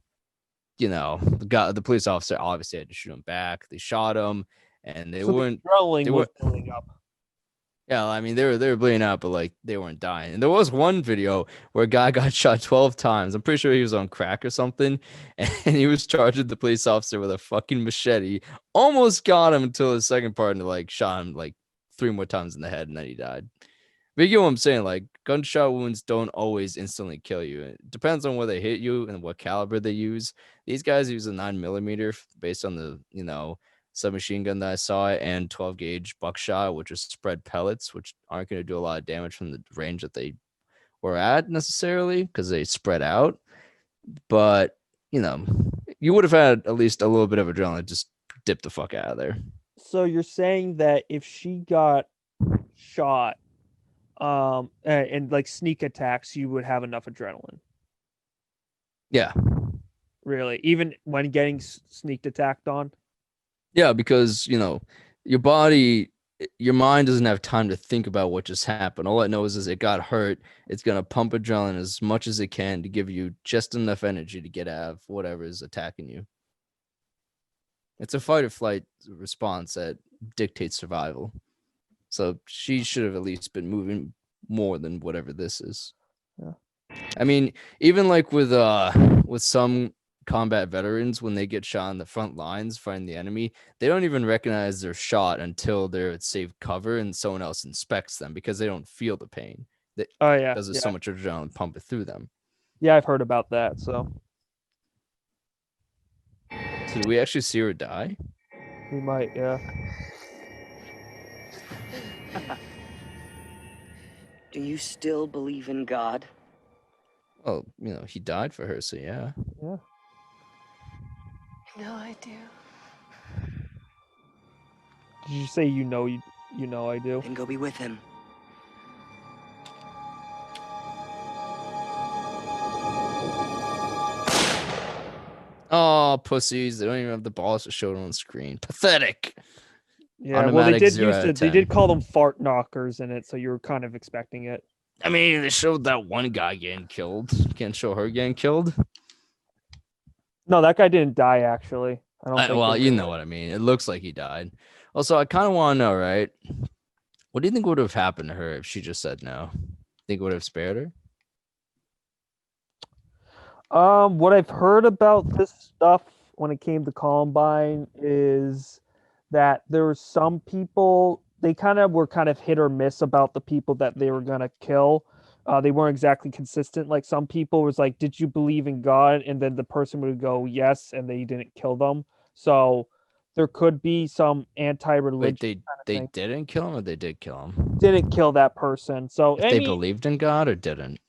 police officer obviously had to shoot him back. They shot him, and they weren't. The adrenaline was building up. Yeah, I mean they were bleeding out, but like they weren't dying. And there was one video where a guy got shot 12 times. I'm pretty sure he was on crack or something, and he was charging the police officer with a fucking machete. Almost got him until the second partner like shot him like 3 more times in the head, and then he died. But you get what I'm saying? Like gunshot wounds don't always instantly kill you. It depends on where they hit you and what caliber they use. These guys use a 9mm based on the submachine gun that I saw, and 12 gauge buckshot, which is spread pellets, which aren't going to do a lot of damage from the range that they were at necessarily because they spread out. But you would have had at least a little bit of adrenaline just dip the fuck out of there. So you're saying that if she got shot and like sneak attacks, you would have enough adrenaline? Yeah. Really? Even when getting sneaked attacked on? Yeah, because your body, your mind doesn't have time to think about what just happened. All it knows is it got hurt. It's gonna pump adrenaline as much as it can to give you just enough energy to get out of whatever is attacking you. It's a fight or flight response that dictates survival. So she should have at least been moving more than whatever this is. Yeah. I mean, even like with some combat veterans, when they get shot on the front lines fighting the enemy, they don't even recognize they're shot until they're at safe cover and someone else inspects them, because they don't feel the pain. Because there's so much adrenaline pumping through them. Yeah, I've heard about that. So did we actually see her die? we might, yeah. Do you still believe in God? Well, he died for her, so yeah. Yeah. No, I do. Did you say you know I do? Then go be with him. Oh, pussies! They don't even have the balls to show it on screen. Pathetic. Yeah, well, they did call them fart knockers in it, so you were kind of expecting it. I mean, they showed that one guy getting killed. Can't show her getting killed. No, that guy didn't die, actually. I don't think well, you know what I mean. It looks like he died. Also, I kind of want to know, right? What do you think would have happened to her if she just said no? Think it would have spared her? What I've heard about this stuff when it came to Columbine is that there were some people, they were kind of hit or miss about the people that they were gonna kill. They weren't exactly consistent. Like some people was like, "Did you believe in God?" And then the person would go, "Yes," and they didn't kill them. So there could be some anti-religion. Wait, they didn't kill him, or they did kill him? Didn't kill that person. So they believed in God or didn't?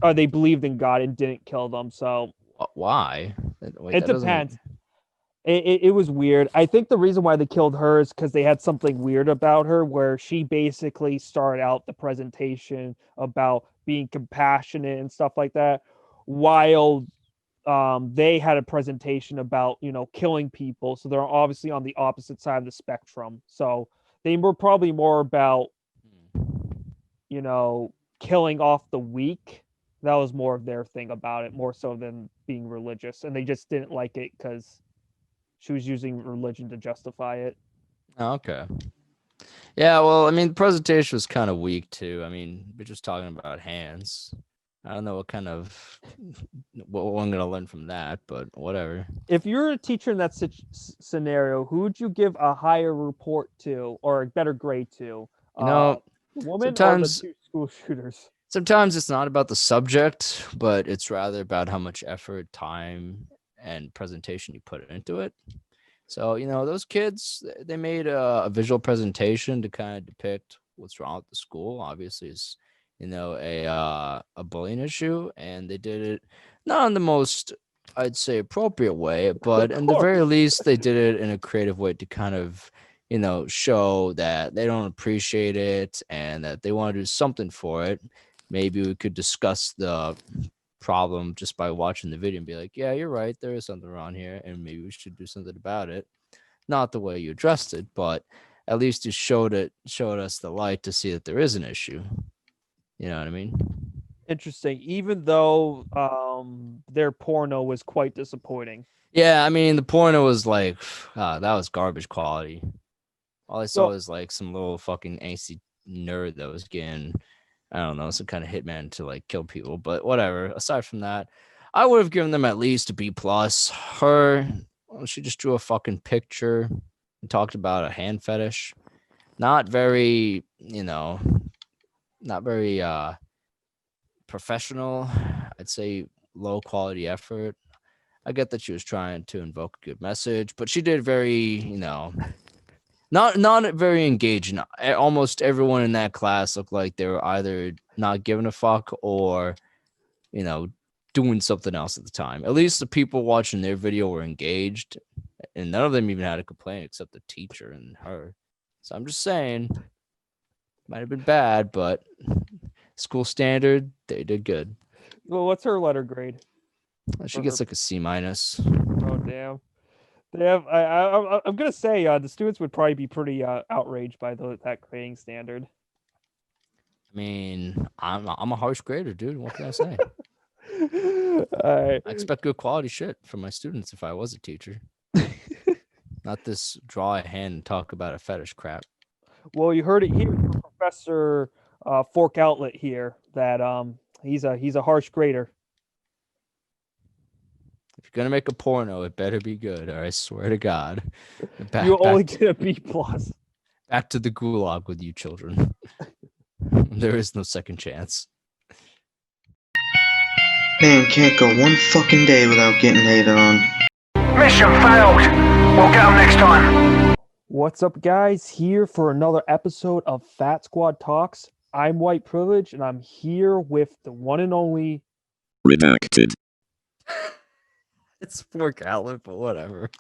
Or they believed in God and didn't kill them. So why? Wait, it depends. It was weird. I think the reason why they killed her is because they had something weird about her, where she basically started out the presentation about being compassionate and stuff like that, while they had a presentation about, killing people. So they're obviously on the opposite side of the spectrum. So they were probably more about, killing off the weak. That was more of their thing about it, more so than being religious. And they just didn't like it because she was using religion to justify it. Okay. Yeah, well, I mean, the presentation was kind of weak too. I mean, we're just talking about hands. I don't know what I'm gonna learn from that, but whatever. If you're a teacher in that scenario, who would you give a higher report to or a better grade to? The woman or the two school shooters? Sometimes it's not about the subject, but it's rather about how much effort, time, and presentation you put into it. So, those kids, they made a visual presentation to kind of depict what's wrong with the school. Obviously, it's, a bullying issue, and they did it not in the most, I'd say, appropriate way, but in the very least, they did it in a creative way to kind of, show that they don't appreciate it and that they want to do something for it. Maybe we could discuss the problem just by watching the video and be like, yeah, you're right, there is something wrong here, and maybe we should do something about it. Not the way you addressed it, but at least you showed us the light to see that there is an issue. You know what I mean? Interesting. Even though their porno was quite disappointing. Yeah, I mean, the porno was like, that was garbage quality. All I saw was like some little fucking angsty nerd that was getting, I don't know, some kind of hitman to like kill people. But whatever. Aside from that, I would have given them at least a B plus. Her, she just drew a fucking picture and talked about a hand fetish. Not very, not very professional. I'd say low quality effort. I get that she was trying to invoke a good message, but she did very, not very engaging. Almost everyone in that class looked like they were either not giving a fuck or, doing something else at the time. At least the people watching their video were engaged, and none of them even had a complaint except the teacher and her. So I'm just saying, might have been bad, but school standard, they did good. Well, what's her letter grade? She gets like a C minus. Oh damn. They have. I'm gonna say the students would probably be pretty outraged by that grading standard. I mean, I'm a harsh grader, dude. What can I say? I expect good quality shit from my students if I was a teacher. Not this draw a hand and talk about a fetish crap. Well, you heard it here from Professor Fork Outlet here that he's a harsh grader. If you're gonna make a porno, it better be good, or I swear to God. You only get a B plus. Back to the gulag with you children. There is no second chance. Man can't go one fucking day without getting hated on. Mission failed. We'll get them next time. What's up, guys? Here for another episode of Fat Squad Talks. I'm White Privilege, and I'm here with the one and only Redacted. It's Fork Outlet, but whatever.